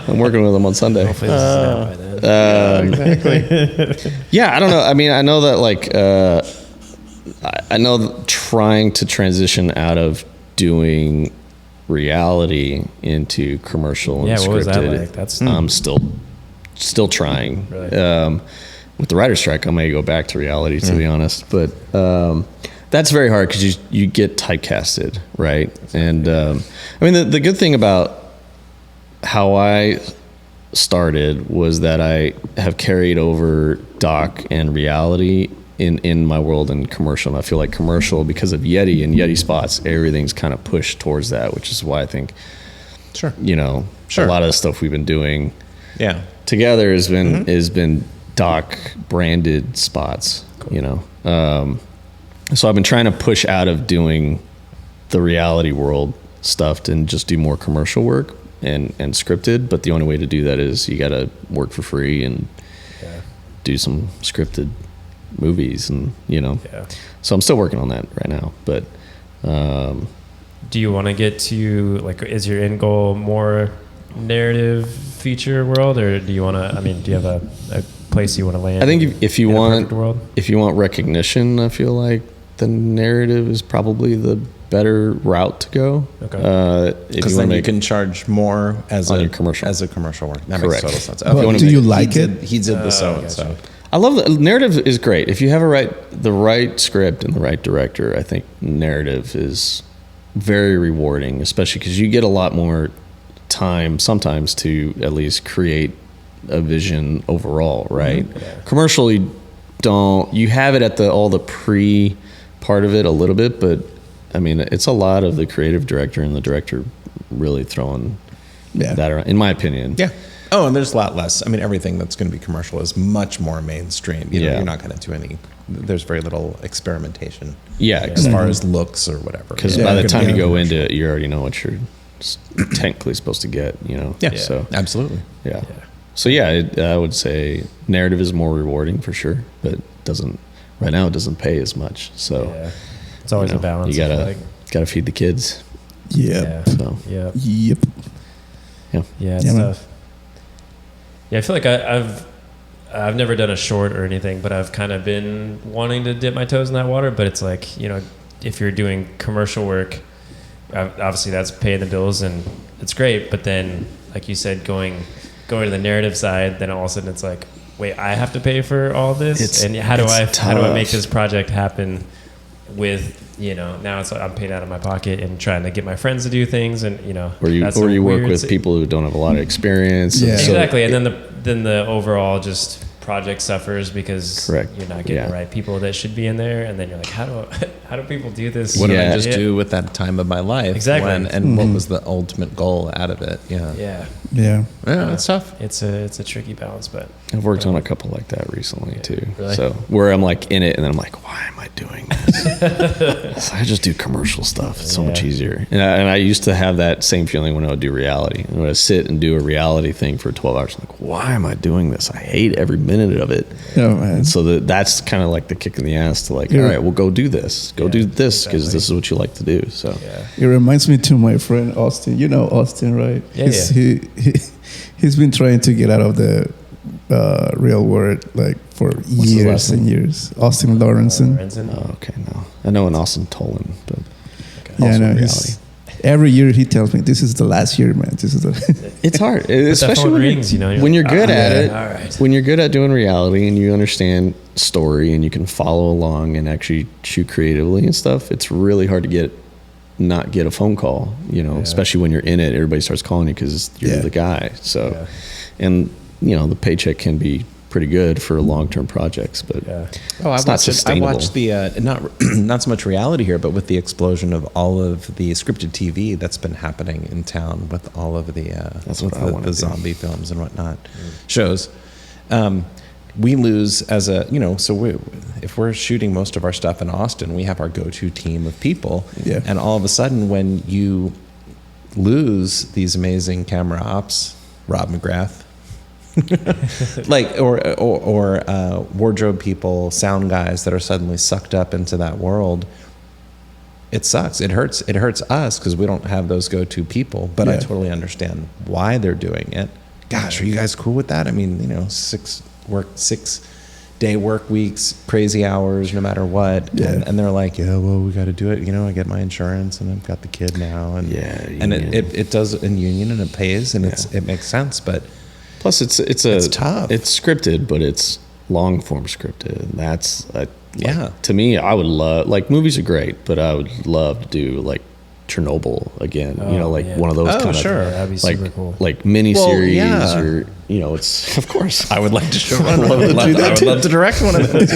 I'm working with him on Sunday. Hopefully this is out by then. Exactly. Yeah, I don't know. I mean, I know that like, I know trying to transition out of doing reality into commercial and scripted. What was that like? That's I'm still trying. Really? With the writer's strike, I may go back to reality, to be honest. But that's very hard because you get typecasted, right? And I mean, the good thing about how I started was that I have carried over doc and reality in my world in commercial. And I feel like commercial, because of Yeti and Yeti spots, everything's kind of pushed towards that, which is why I think, Sure. A lot of the stuff we've been doing together has been doc branded spots. Cool. So I've been trying to push out of doing the reality world stuff and just do more commercial work and scripted. But the only way to do that is you got to work for free and do some scripted movies, and so I'm still working on that right now. But do you want to get to like, is your end goal more narrative feature world, or do you want to, do you have a place you want to land? I think if you want world? recognition, I feel like the narrative is probably the better route to go. Okay. Because then you can charge more as your commercial work. That Correct. makes total sense. But do you like it? He did the so. I love the narrative is great. If you have the right script and the right director, I think narrative is very rewarding, especially because you get a lot more time sometimes to at least create a vision overall, right? Mm-hmm. Yeah. Commercial, you have it at all the pre part of it a little bit, but I mean, it's a lot of the creative director and the director really throwing that around, in my opinion. Yeah. Oh, and there's a lot less. I mean, everything that's going to be commercial is much more mainstream. You know, Yeah. you're not going to do any. There's very little experimentation Yeah, as far as looks or whatever. because Yeah, by the it could time be you go commercial. into it, you already know what you're technically supposed to get. You know. yeah, So absolutely. yeah. So yeah, I would say narrative is more rewarding for sure, but doesn't right now it doesn't pay as much. So Yeah. It's always you know, a balance. You I feel gotta like. gotta feed the kids. Yep. Yeah. So Yep. Yep. Yeah, it's Yeah, man. tough. Yeah, I feel like I've never done a short or anything, but I've kind of been wanting to dip my toes in that water. But it's like, you know, if you're doing commercial work, obviously that's paying the bills and it's great. But then, like you said, going to the narrative side, then all of a sudden it's like, wait, I have to pay for all this, and how do I make tough. this project happen with, you know, now it's like I'm paid out of my pocket and trying to get my friends to do things, and you know, or you that's or a you work weird with people who don't have a lot of experience. Yeah. And so exactly, and then the overall just project suffers because Correct. you're not getting Yeah. the right people that should be in there, and then you're like, how do people do this? What did I Yeah. just do with that time of my life? Exactly. And what was the ultimate goal out of it? Yeah. Yeah, Yeah. Yeah, it's tough. it's a tricky balance, but I've worked on a couple like that recently too. Really? So where I'm like in it, and then I'm like, why am I doing this? So I just do commercial stuff. It's so much Yeah. easier. And I used to have that same feeling when I would do reality. And when I sit and do a reality thing for 12 hours, I'm like, why am I doing this? I hate every minute of it. Oh, man. And so that's kind of like the kick in the ass to like, Yeah. all right, well, go do this. Go Yeah, do this because exactly. this is what you like to do. So yeah. It reminds me to my friend Austin. You know Austin, right? Yeah, He's been trying to get out of the real world like for his years last and years. Austin Lawrenson. Lorenzen? oh, okay, no. I know an Austin Tolan, but Yeah, I also know. reality. Every year he tells me, "This is the last year, man. This is the." It's hard, But that especially phone when rings, you know. when you're good at it. All right. When you're good at doing reality and you understand story and you can follow along and actually shoot creatively and stuff, it's really hard to not get a phone call, you know, Yeah. especially when you're in it. Everybody starts calling you because you're Yeah. the guy. So, Yeah. and you know, the paycheck can be pretty good for long-term projects, but Yeah. Oh, It's not sustainable. I watched the not so much reality here, but with the explosion of all of the scripted TV that's been happening in town with all of the That's with what I wanna the do. zombie films and whatnot shows. We lose as a if we're shooting most of our stuff in Austin, we have our go-to team of people, Yeah. and all of a sudden when you lose these amazing camera ops, Rob McGrath. Like or wardrobe people, sound guys that are suddenly sucked up into that world. It sucks. It hurts us because we don't have those go-to people. But I Yeah. totally understand why they're doing it. Gosh, are you guys cool with that? I mean, 6-day work weeks, crazy hours, no matter what. Yeah. And they're like, yeah, well, we got to do it. I get my insurance and I've got the kid now. And Yeah, and union. it does in union and it pays and it makes sense. But plus it's tough. It's scripted, but it's long form scripted. And that's Yeah. to me, I would love, like, movies are great, but I would love to do like Chernobyl again, Oh, like yeah. one of those Oh, kind sure. of That'd be like super cool. like miniseries yeah. or it's of course I would like to show. I would love to do that I would too. love to direct one of those.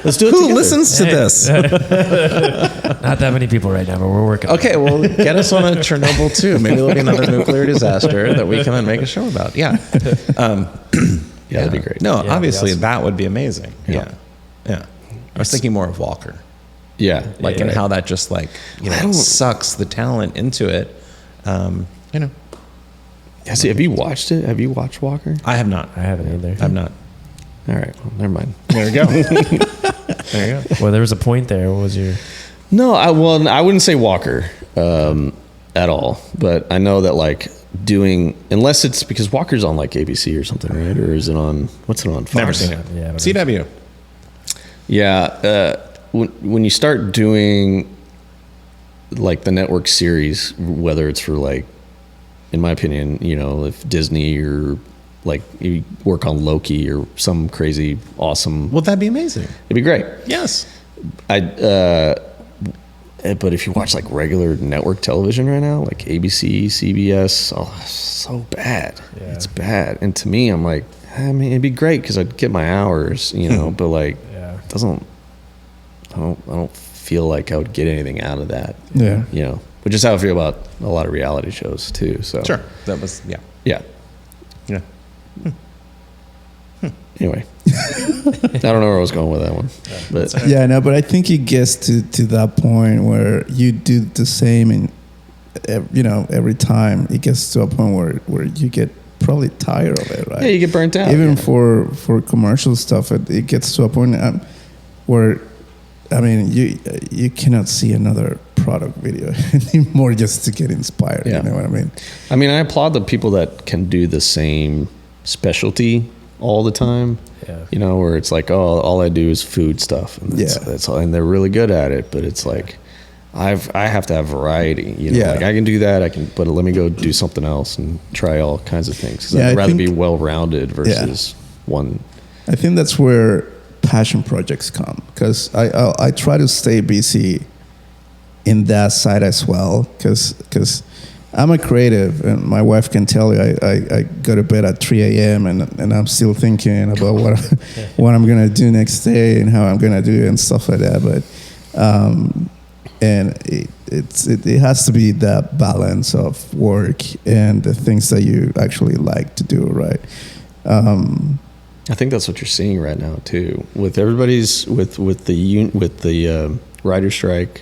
Let's do it Who together. listens to this? Not that many people right now, but we're working. Okay, well, get us on a Chernobyl too. Maybe there'll be another nuclear disaster that we can then make a show about. Yeah, Yeah, that'd be great. No, Yeah, that'd be obviously awesome. that would be amazing. Yeah. Yeah. I was thinking more of Walker, Yeah, like Yeah. and how that just like I don't- sucks the talent into it. Yeah, see, have you watched it? Have you watched Walker? I have not. I haven't either. I've not. All right, well, never mind. There you go. There you go. Well, there was a point there. What was your? No, I wouldn't say Walker at all, but I know that like doing, unless it's because Walker's on like ABC or something, right? Or is it on, what's it on? Fox? Never seen it. Yeah, I don't know. CW. Yeah, when you start doing like the network series, whether it's for like, in my opinion, if Disney or like you work on Loki or some crazy awesome, Well, that'd be amazing. it'd be great. Yes. But if you watch like regular network television right now, like ABC, CBS, so bad. Yeah. It's bad. And to me, I'm like, I mean, it'd be great because I'd get my hours, but like, Yeah. it doesn't. I don't feel like I would get anything out of that. Yeah. Which is how I feel about a lot of reality shows too. So Sure. That was yeah. Yeah. Anyway, I don't know where I was going with that one, but Yeah, no, but I think it gets to that point where you do the same, and every time it gets to a point where you get probably tired of it, right? yeah, you get burnt out. Even for commercial stuff, it gets to a point where, I mean, you cannot see another product video anymore just to get inspired. Yeah. You know what I mean? I mean, I applaud the people that can do the same specialty all the time. Yeah. You know, where it's like, oh, all I do is food stuff, and that's all, and they're really good at it. But it's like, I have to have variety. You know, Yeah. like I can do that. But let me go do something else and try all kinds of things. 'Cause Yeah, I'd I rather be think- well-rounded versus one. I think that's where passion projects come, because I try to stay busy in that side as well, because I'm a creative, and my wife can tell you I go to bed at 3 a.m. and I'm still thinking about what I'm gonna do next day and how I'm gonna do it and stuff like that. But and it has to be that balance of work and the things that you actually like to do, right? I think that's what you're seeing right now too, with everybody's with the writer strike,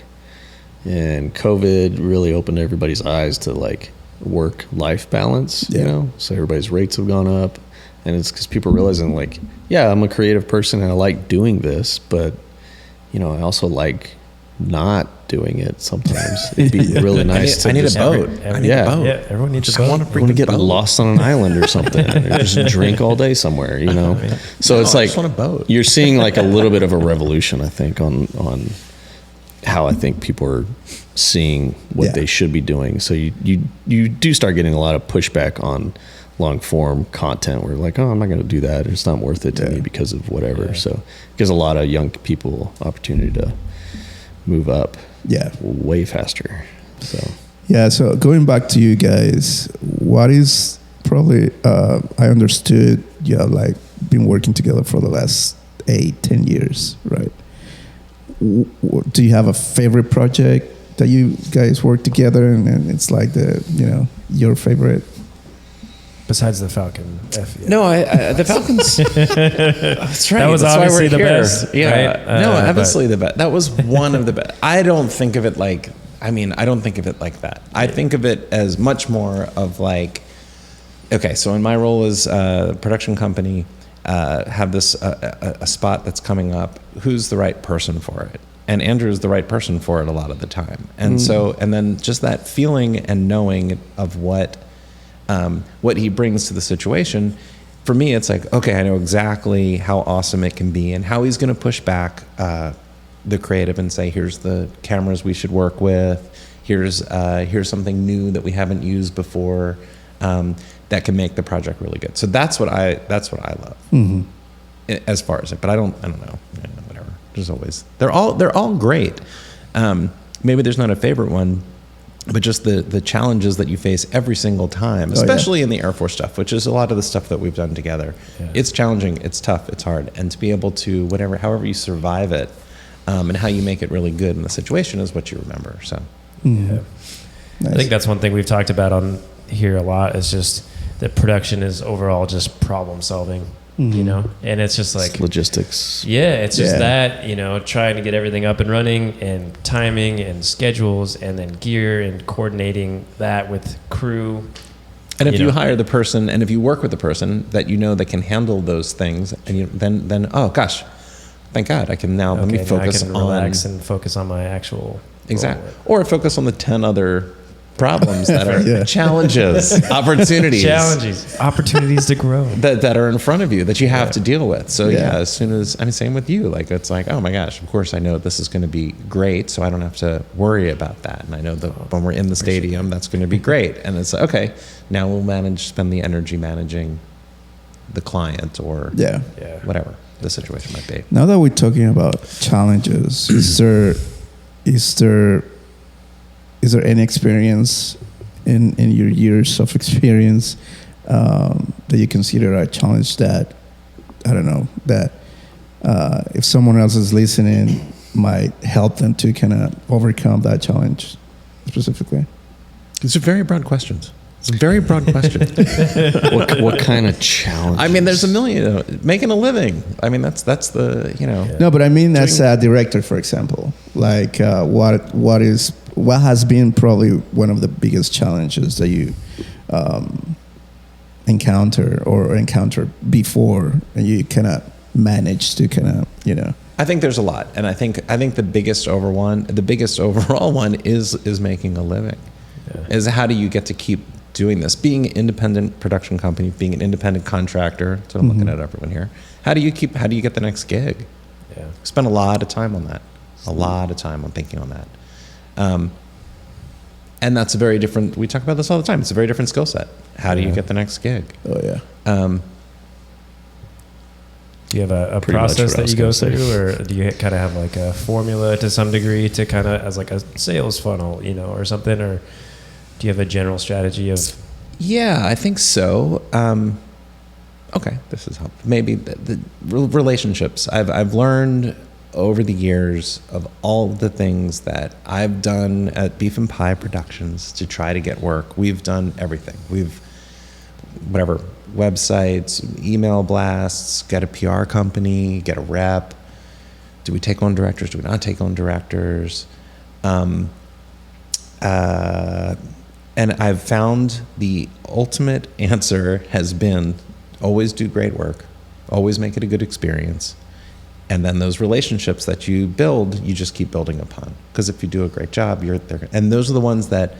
and COVID really opened everybody's eyes to like work-life balance. Yeah. You know, so everybody's rates have gone up, and it's because people are realizing like, yeah, I'm a creative person and I like doing this, but you know, I also like not doing it sometimes. It'd be really nice I need just a boat. I need a boat. Yeah, everyone needs a I boat. want to I want to get boat. lost on an island or something, or just drink all day somewhere, you know. So No, it's I like just want a boat. you're seeing like a little bit of a revolution, I think, on how I think people are seeing what Yeah. they should be doing. So you do start getting a lot of pushback on long form content where like, oh, I'm not going to do that. It's not worth it to Yeah. me because of whatever. Yeah. So it gives a lot of young people opportunity to move up Yeah. way faster. So Yeah, so going back to you guys, what is probably, I understood you have like been working together for the last 8-10 years, right? Do you have a favorite project that you guys work together and it's like your favorite? Besides the Falcon F. Yeah. No, the Falcons. That's right. That was That's why obviously we're the here. best, Yeah. right? No, But- obviously the best. That was one of the best. I don't think of it like. I mean, I don't think of it like that. I think of it as much more of like. Okay, so in my role as a production company, have this a spot that's coming up. Who's the right person for it? And Andrew is the right person for it a lot of the time. And so, and then just that feeling and knowing of what he brings to the situation, for me, it's like, okay, I know exactly how awesome it can be and how he's going to push back the creative and say, here's the cameras we should work with. Here's something new that we haven't used before that can make the project really good. So that's what I love as far as it. But I don't know. Yeah, whatever. There's always they're all great. Maybe there's not a favorite one. But just the challenges that you face every single time, especially in the Air Force stuff, which is a lot of the stuff that we've done together. Yeah. It's challenging, it's tough, it's hard. And to be able to, however you survive it, and how you make it really good in the situation is what you remember. So, Nice. I think that's one thing we've talked about on here a lot, is just that production is overall just problem solving. You know, and it's just like it's logistics. Yeah, it's just that, trying to get everything up and running, and timing and schedules, and then gear, and coordinating that with crew. And if you hire the person, and if you work with the person that that can handle those things, and then oh gosh, thank God, I can now let me focus on relax and focus on my actual exactly, or focus on the 10 other problems that are challenges, opportunities to grow that are in front of you that you have to deal with. So as soon as same with you, like it's like, oh my gosh, of course I know this is going to be great, so I don't have to worry about that. And I know that when we're in the stadium, that's going to be great. And it's like, okay, now we'll spend the energy managing the client or whatever the situation might be. Now that we're talking about challenges, is there any experience in your years of experience that you consider a challenge that, I don't know, that if someone else is listening might help them to kind of overcome that challenge specifically? These are very broad questions. It's a very broad question. What kind of challenge? I mean, there's a million. Making a living. I mean, that's the, you know. No, but I mean, as a director, for example, like what has been probably one of the biggest challenges that you encounter before, and you cannot manage to I think there's a lot, and I think the biggest overall one is making a living. Yeah. Is how do you get to keep doing this? Being an independent production company, being an independent contractor. That's what I'm looking at everyone here. How do you get the next gig? Yeah. Spend a lot of time on that. A lot of time on thinking on that. And that's a very different. We talk about this all the time. It's a very different skill set. How do you get the next gig? Oh yeah. Do you have a process that you go through, or do you kind of have like a formula to some degree to kind of as like a sales funnel, you know, or something, or do you have a general strategy of? Yeah, I think so. Okay, this is helpful. Maybe the relationships. I've learned over the years of all the things that I've done at Beef and Pie Productions to try to get work. We've done everything. Websites, email blasts, get a PR company, get a rep. Do we take on directors? Do we not take on directors? And I've found the ultimate answer has been always do great work, always make it a good experience. And then those relationships that you build, you just keep building upon. Because if you do a great job, you're there. And those are the ones that,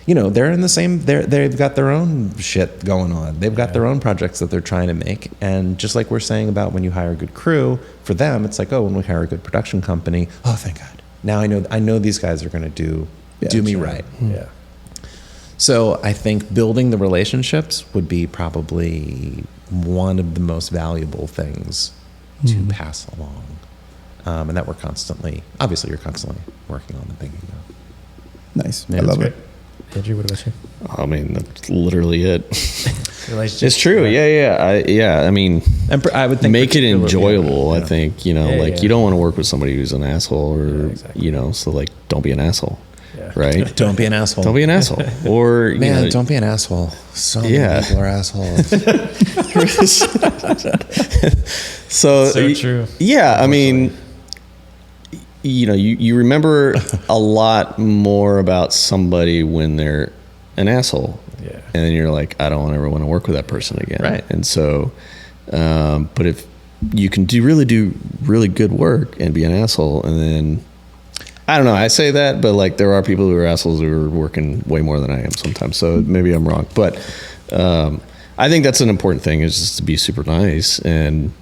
you know, they're in the same, they've got their own shit going on. They've got their own projects that they're trying to make. And just like we're saying about when you hire a good crew, for them, it's like, oh, when we hire a good production company, oh, thank God. Now I know these guys are going to do me right. Yeah. So I think building the relationships would be probably one of the most valuable things to pass along. And that you're constantly working on and thinking about. Nice. Yeah, I love it. Andrew, what about you? I mean, that's literally it. It's true. Yeah. I mean, and I would think make it enjoyable. I think, you know, you don't want to work with somebody who's an asshole or, you know, so like, don't be an asshole. Yeah. Right? Don't be an asshole. Don't be an asshole. Or, you know, don't be an asshole. So many people are assholes. So true. Yeah. I mean, you know, you remember a lot more about somebody when they're an asshole. Yeah. And then you're like, I don't ever want to work with that person again. Right. And so, but if you can do really good work and be an asshole, and then, I don't know, I say that, but like there are people who are assholes who are working way more than I am sometimes. So maybe I'm wrong. But I think that's an important thing, is just to be super nice and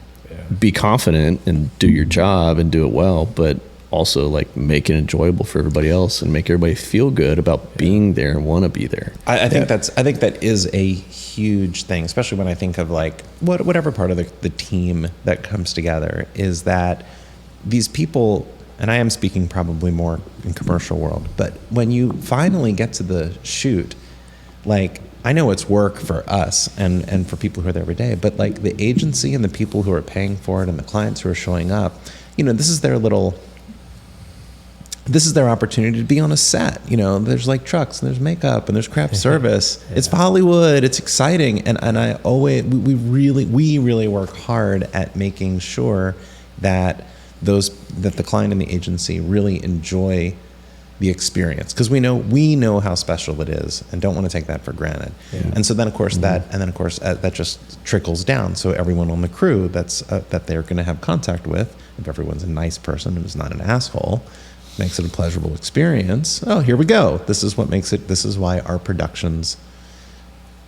be confident and do your job and do it well, but also like make it enjoyable for everybody else and make everybody feel good about being there and want to be there. I think that is a huge thing, especially when I think of like whatever part of the team that comes together, is that these people, and I am speaking probably more in commercial world, but when you finally get to the shoot, like I know it's work for us and for people who are there every day, but like the agency and the people who are paying for it and the clients who are showing up, you know, this is their opportunity to be on a set. You know, there's like trucks and there's makeup and there's craft service. Yeah. It's Hollywood. It's exciting. And I always, we really work hard at making sure that the client and the agency really enjoy the experience, because we know how special it is and don't want to take that for granted. Yeah. And so then of course that just trickles down. So everyone on the crew that they're going to have contact with, if everyone's a nice person who's not an asshole, makes it a pleasurable experience. Oh, here we go. This is why our productions,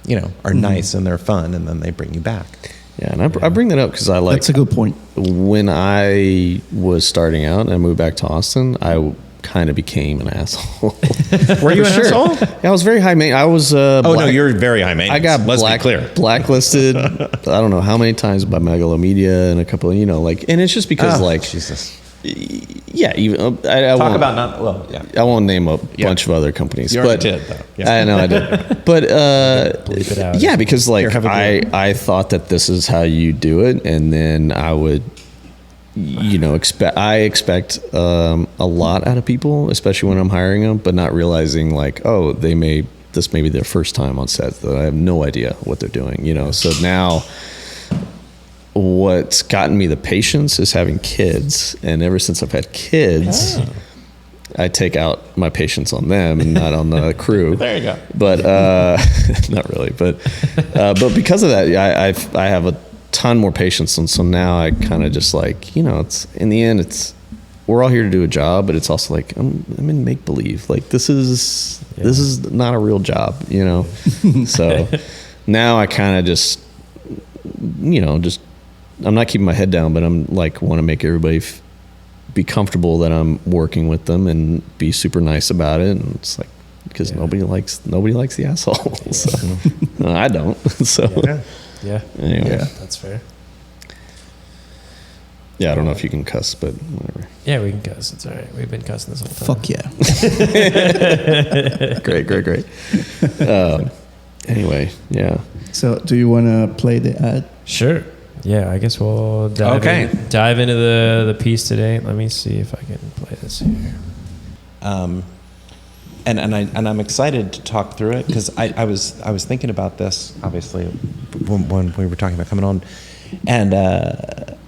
you know, are nice and they're fun, and then they bring you back. Yeah, and I bring that up because I like... That's a good point. When I was starting out and I moved back to Austin, I kind of became an asshole. Were you an asshole? Yeah, I was very high maintenance. I was... no, you're very high maintenance. I got be clear. Blacklisted, I don't know how many times by Megalomedia and a couple of, you know, like... And it's just because, Jesus. Yeah, even I won't name a bunch of other companies. You already did, though. Yeah. I know I did. But bleep it out. Yeah, because like I thought that this is how you do it, and then I would, you know, expect a lot out of people, especially when I'm hiring them, but not realizing like, oh, this this may be their first time on set, that I have no idea what they're doing, you know. So now what's gotten me the patience is having kids, and ever since I've had kids, I take out my patience on them and not on the crew. There you go. But not really. But because of that, I have a ton more patience, and so now I kind of just like, you know, it's in the end, it's we're all here to do a job, but it's also like I'm in make believe. Like this is not a real job, you know. So now I kind of just, you know, just I'm not keeping my head down, but I'm like want to make everybody be comfortable that I'm working with them and be super nice about it. And it's like, because nobody likes the asshole. So no, I don't. So anyway, that's fair. Yeah, I don't know if you can cuss, but whatever. Yeah, we can cuss. It's all right. We've been cussing this whole time. Fuck yeah. Great. Anyway, yeah. So, do you want to play the ad? Sure. Yeah, I guess we'll dive into the piece today. Let me see if I can play this here. And I'm excited to talk through it because I was thinking about this obviously when we were talking about coming on, and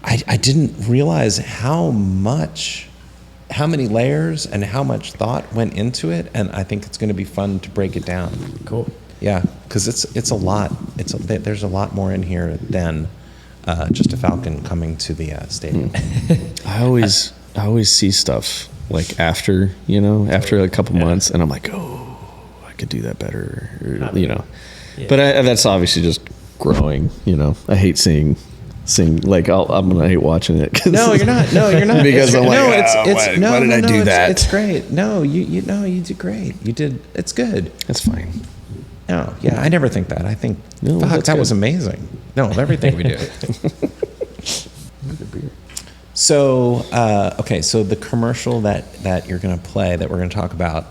I didn't realize how many layers and how much thought went into it, and I think it's going to be fun to break it down. Cool. Yeah, because it's a lot. There's a lot more in here than just a falcon coming to the stadium. I always see stuff like after a couple months, and I'm like, oh, I could do that better, or, you know. Yeah. But that's obviously just growing, you know. I hate seeing like I'm gonna hate watching it. No, you're not. Because I'm like, why did I do that? It's great. No, you did great. You did. It's good. That's fine. No, yeah, I never think that. I think, fuck, that was amazing. No, everything we do. So, so the commercial that you're going to play, that we're going to talk about,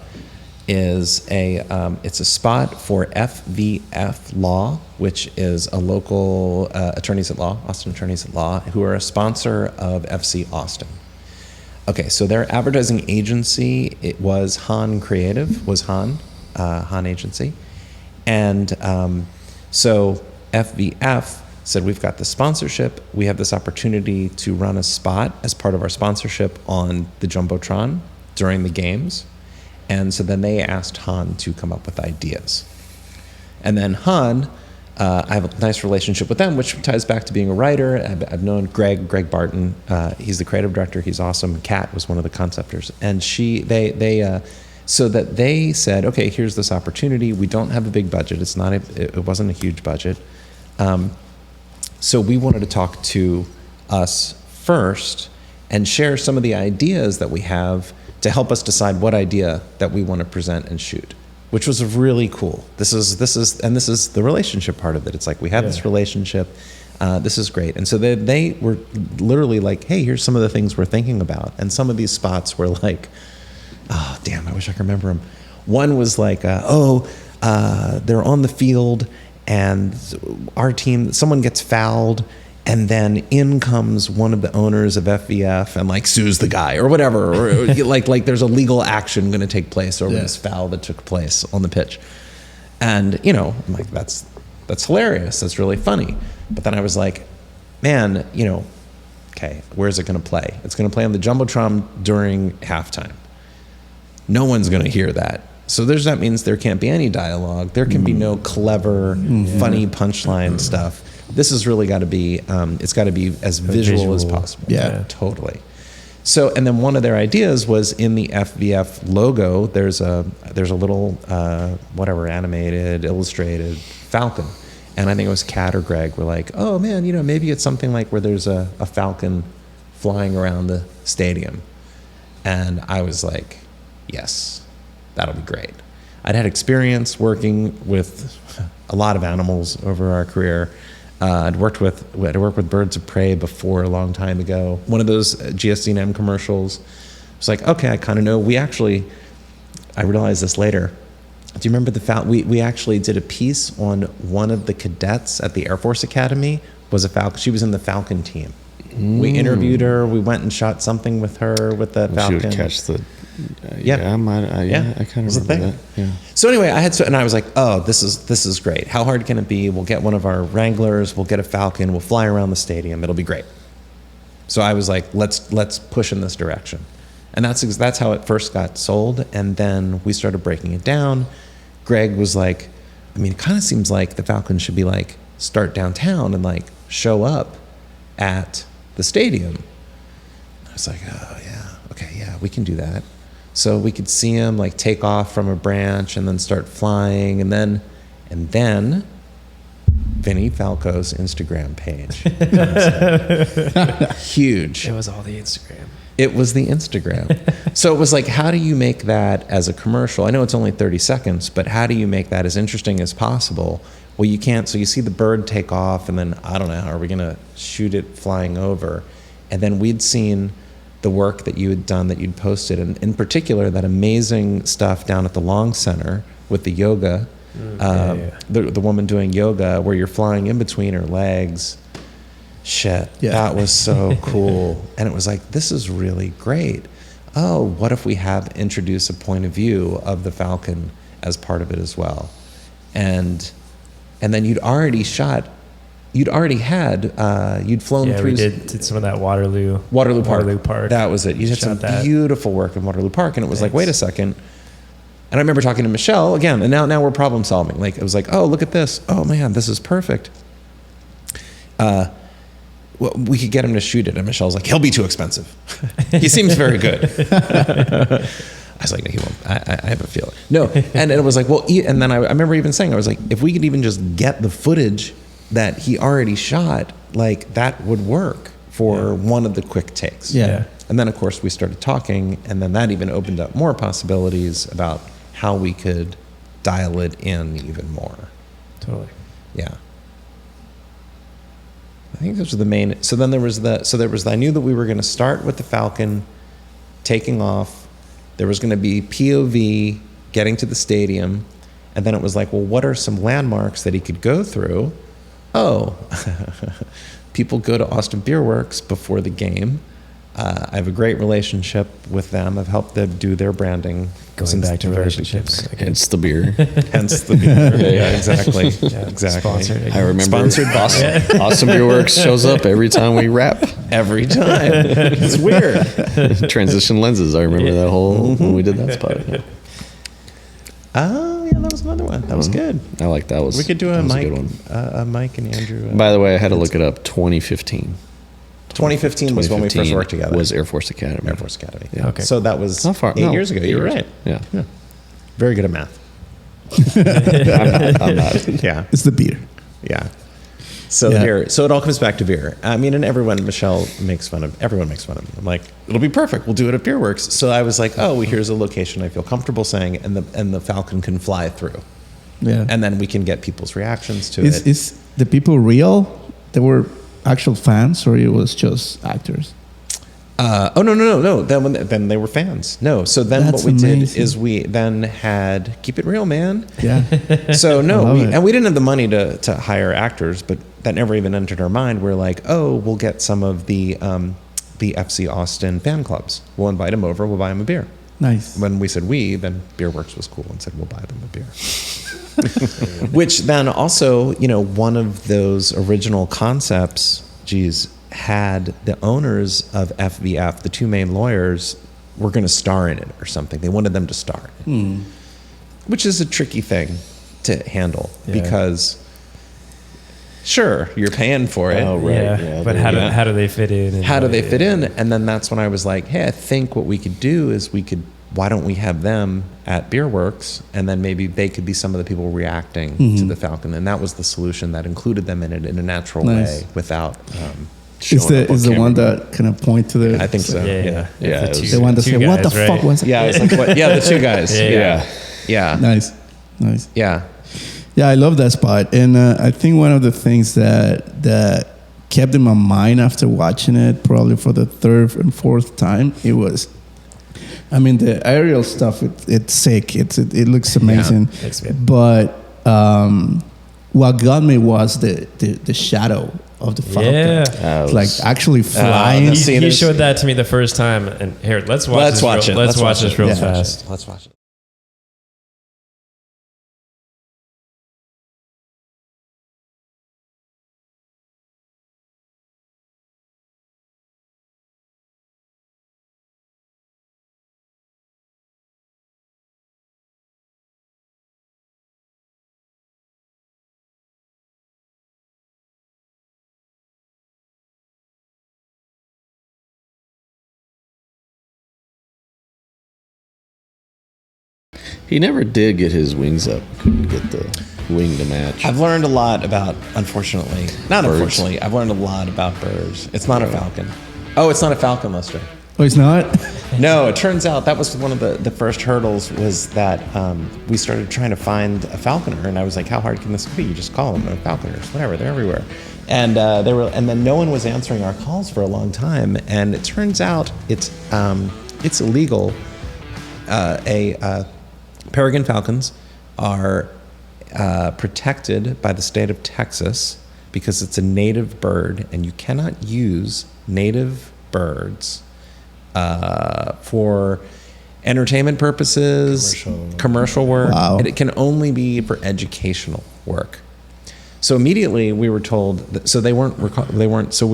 is it's a spot for FVF Law, which is a local attorneys at law, Austin Attorneys at Law, who are a sponsor of FC Austin. Okay, so their advertising agency, it was Han Creative, Han Agency. And so FVF said, we've got the sponsorship. We have this opportunity to run a spot as part of our sponsorship on the Jumbotron during the games. And so then they asked Han to come up with ideas. And then Han, I have a nice relationship with them, which ties back to being a writer. I've known Greg Barton. He's the creative director. He's awesome. Kat was one of the conceptors. And so that they said, okay, here's this opportunity. We don't have a big budget. It wasn't a huge budget. So we wanted to talk to us first and share some of the ideas that we have to help us decide what idea that we want to present and shoot, which was really cool. This is the relationship part of it. It's like we have this relationship. This is great. And so they were literally like, hey, here's some of the things we're thinking about. And some of these spots were like, oh, damn, I wish I could remember them. One was like, they're on the field and our team, someone gets fouled, and then in comes one of the owners of FVF and like sues the guy or whatever. Or like there's a legal action going to take place over this foul that took place on the pitch. And, you know, I'm like, that's hilarious. That's really funny. But then I was like, man, you know, okay, where's it going to play? It's going to play on the Jumbotron during halftime. No one's going to hear that. So that means there can't be any dialogue. There can be no clever, funny punchline stuff. This has really got to be, it's got to be as visual as possible. Yeah, totally. So, and then one of their ideas was in the FVF logo, there's a little, animated, illustrated falcon. And I think it was Kat or Greg were like, oh man, you know, maybe it's something like where there's a falcon flying around the stadium. And I was like, yes, that'll be great. I'd had experience working with a lot of animals over our career. I'd worked with birds of prey before a long time ago. One of those GSD&M commercials was like, okay, I kind of know. I realized this later. Do you remember the falcon? We actually did a piece on one of the cadets at the Air Force Academy was a falcon. She was in the Falcon team. We interviewed her. We went and shot something with her with the falcon. She would catch the Yeah, I might. I kind Was of the remember thing. that. Yeah. So anyway, and I was like, oh, this is great. How hard can it be? We'll get one of our Wranglers. We'll get a Falcon. We'll fly around the stadium. It'll be great. So I was like, let's push in this direction. And that's how it first got sold. And then we started breaking it down. Greg was like, I mean, it kind of seems like the Falcon should be like, start downtown and like show up at the stadium. I was like, oh yeah, okay, yeah, we can do that. So we could see him like take off from a branch and then start flying, and then Vinny Falco's Instagram page. Huge. It was all the Instagram. It was the Instagram. So it was like, how do you make that as a commercial? I know it's only 30 seconds, but how do you make that as interesting as possible? Well, you can't. So you see the bird take off, and then, I don't know, are we going to shoot it flying over? And then we'd seen the work that you had done, that you'd posted, and in particular, that amazing stuff down at the Long Center with the yoga, the woman doing yoga where you're flying in between her legs. Shit, that was so cool. And it was like, this is really great. Oh, what if we introduce a point of view of the Falcon as part of it as well? And then you'd already flown through. We did some of that Waterloo Park. That was it. You had some beautiful work in Waterloo Park, and it was like, wait a second. And I remember talking to Michelle again, and now we're problem solving. Like, it was like, oh, look at this. Oh man, this is perfect. Well, we could get him to shoot it, and Michelle's like, he'll be too expensive. He seems very good. I was like, no, he won't. I have a feeling. No, and it was like, well, and then I remember even saying, I was like, if we could even just get the footage that he already shot, like that would work for one of the quick takes. Yeah. And then of course we started talking, and then that even opened up more possibilities about how we could dial it in even more. Totally. Yeah. I think those were the main. So then there was I knew that we were going to start with the Falcon taking off. There was going to be POV getting to the stadium. And then it was like, well, what are some landmarks that he could go through? Oh, people go to Austin Beer Works before the game. I have a great relationship with them. I've helped them do their branding. Going back to relationships. Hence the beer. Hence the beer. Yeah, exactly. Exactly. Sponsored. I remember Sponsored by Austin Beer Works shows up every time we rap. every time. It's weird. Transition lenses. I remember that whole when we did that spot. Yeah. Oh, yeah, that was another one. That was good. I like that. We could do a good one. Mike and Andrew. By the way, I had to look it up. 2015. 2015 was when we first worked together. Was Air Force Academy. Air Force Academy. Yeah. Okay. So that was Not far. 8 years ago. You're right. Yeah. Very good at math. I'm not. Yeah. It's the beer. Yeah. So Yeah. beer. So it all comes back to beer. I mean, and everyone makes fun of me. I'm like, it'll be perfect. We'll do it at Beer Works. So I was like, oh, well, here's a location I feel comfortable saying, and the Falcon can fly through. Yeah. And then we can get people's reactions to it. Is the people real? They were actual fans, or it was just actors? No. Then they were fans. No. So then That's what we did amazing. is we then had keep it real, man. Yeah. So no, love it. we didn't have the money to hire actors, but that never even entered our mind. We're like, oh, we'll get some of the FC Austin fan clubs. We'll invite them over. We'll buy them a beer. Nice. When we said we, then Beer Works was cool and said we'll buy them a beer. Which then also, one of those original concepts, had the owners of FVF, the two main lawyers, were going to star in it or something. They wanted them to star in it, which is a tricky thing to handle because, sure, you're paying for it. Oh, right. Yeah. But how do they fit in? And How do they fit in? And then that's when I was like, hey, I think what we could do is why don't we have them at Beer Works, and then maybe they could be some of the people reacting to the Falcon. And that was the solution that included them in it in a natural way without Is the one that kind of point to the? I think so. Yeah. The one that said, "What the fuck was that?" Yeah, it's like what? Yeah, the two guys. Yeah. Nice. Yeah. Yeah, I love that spot, and I think one of the things that kept in my mind after watching it, probably for the third and fourth time, it was. I mean, the aerial stuff, it's sick. It looks amazing. Yeah, it's good. But what got me was the shadow of the falcon. Yeah. It's like actually flying. the scene He is- showed that to me the first time, and here, let's watch this watch real, it. Let's watch this real Yeah. fast. Let's watch it. He never did get his wings up. Couldn't get the wing to match. I've learned a lot about, unfortunately, not Birds. unfortunately, I've learned a lot about birds. It's not a falcon. Oh, it's not a falcon, Lester. Oh, it's not. No, it turns out that was one of the first hurdles was that we started trying to find a falconer, and I was like, how hard can this be? You just call them falconers, whatever, they're everywhere. And and then no one was answering our calls for a long time, and it turns out it's illegal. Peregrine falcons are protected by the state of Texas because it's a native bird, and you cannot use native birds for entertainment purposes, commercial work. Wow. It can only be for educational work. So immediately we were told that, so they weren't. So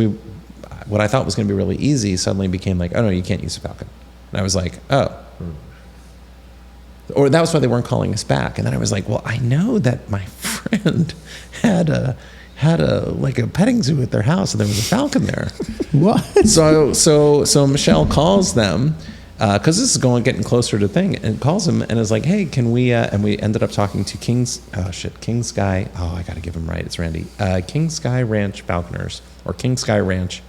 what I thought was going to be really easy suddenly became like, oh no, you can't use a falcon. And I was like, oh. Or that was why they weren't calling us back. And then I was like, well, I know that my friend had a like a petting zoo at their house, and there was a falcon there. What? So Michelle calls them because this is getting closer to thing, and calls them and is like, hey, can we? And we ended up talking to King Sky. Oh, I got to give him right. It's Randy. King Sky Ranch Falconers, or King Sky Ranch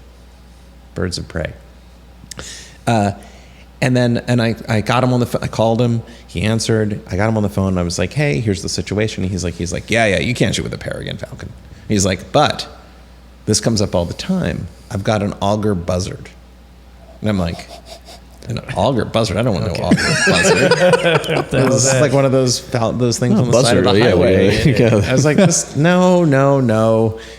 Birds of Prey. And I got him on the phone. I called him. He answered. I got him on the phone. And I was like, hey, here's the situation. He's like, yeah, you can't shoot with a peregrine falcon. He's like, but this comes up all the time. I've got an auger buzzard. And I'm like, an auger buzzard? I don't want no auger buzzard. It's like one of those things on the side of the highway. Yeah. I was like, no.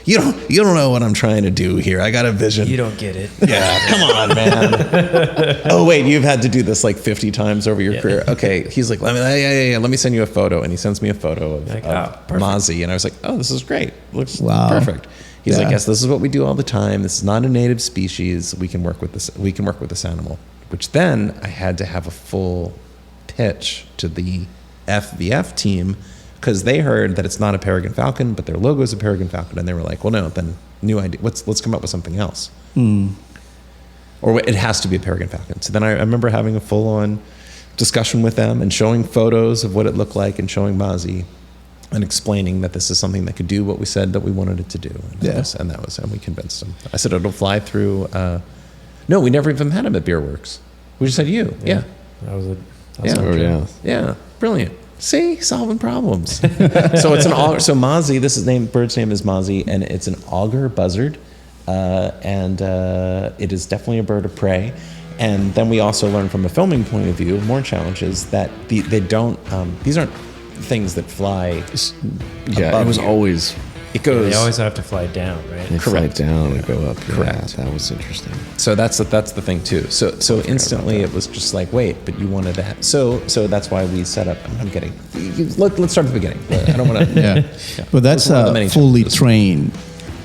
You don't know what I'm trying to do here. I got a vision. You don't get it. Yeah, come on, man. Oh, wait, you've had to do this like 50 times over your career. Okay, he's like, let me send you a photo. And he sends me a photo of Mozzie. And I was like, oh, this is great. Looks perfect. He's like, yes, this is what we do all the time. This is not a native species. We can work with this. We can work with this animal. Which then I had to have a full pitch to the FVF team because they heard that it's not a peregrine falcon, but their logo is a peregrine falcon. And they were like, well, no, then new idea. Let's come up with something else. Or it has to be a peregrine falcon. So then I remember having a full-on discussion with them and showing photos of what it looked like and showing Mozzie and explaining that this is something that could do what we said that we wanted it to do. And we convinced them. I said it'll fly through. No, we never even had him at Beerworks. We just had you. Yeah. That was it. Yeah. Brilliant. See, solving problems. So it's an auger. So Mozzie, bird's name is Mozzie, and it's an auger buzzard, and it is definitely a bird of prey. And then we also learned from a filming point of view, more challenges that they don't. These aren't things that fly. Yeah, it was always. It goes. They always have to fly down, right? They fly down and go up. Correct. Yeah, that was interesting. So that's the thing too. So instantly it was just like, wait, but you wanted that. So that's why we set up. I'm getting. Let's start at the beginning. I don't want to. Yeah. But that's a fully trained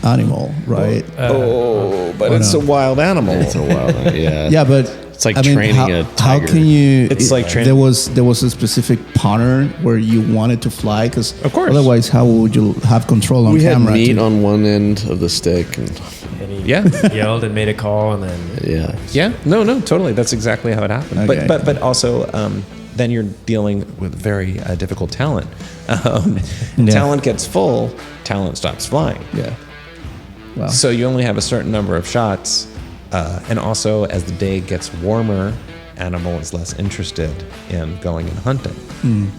animal, right? But it's a wild animal. It's a wild animal. Yeah. Yeah, but it's like training a tiger. How can you? It's like training. There was a specific pattern where you wanted to fly, because of course. Otherwise, how would you have control on we camera? We had meat on one end of the stick, and he yelled and made a call, and then no, totally. That's exactly how it happened. Okay. But also. Then you're dealing with very difficult talent. Talent gets full, talent stops flying. Yeah. Wow. So you only have a certain number of shots, and also as the day gets warmer, animal is less interested in going and hunting,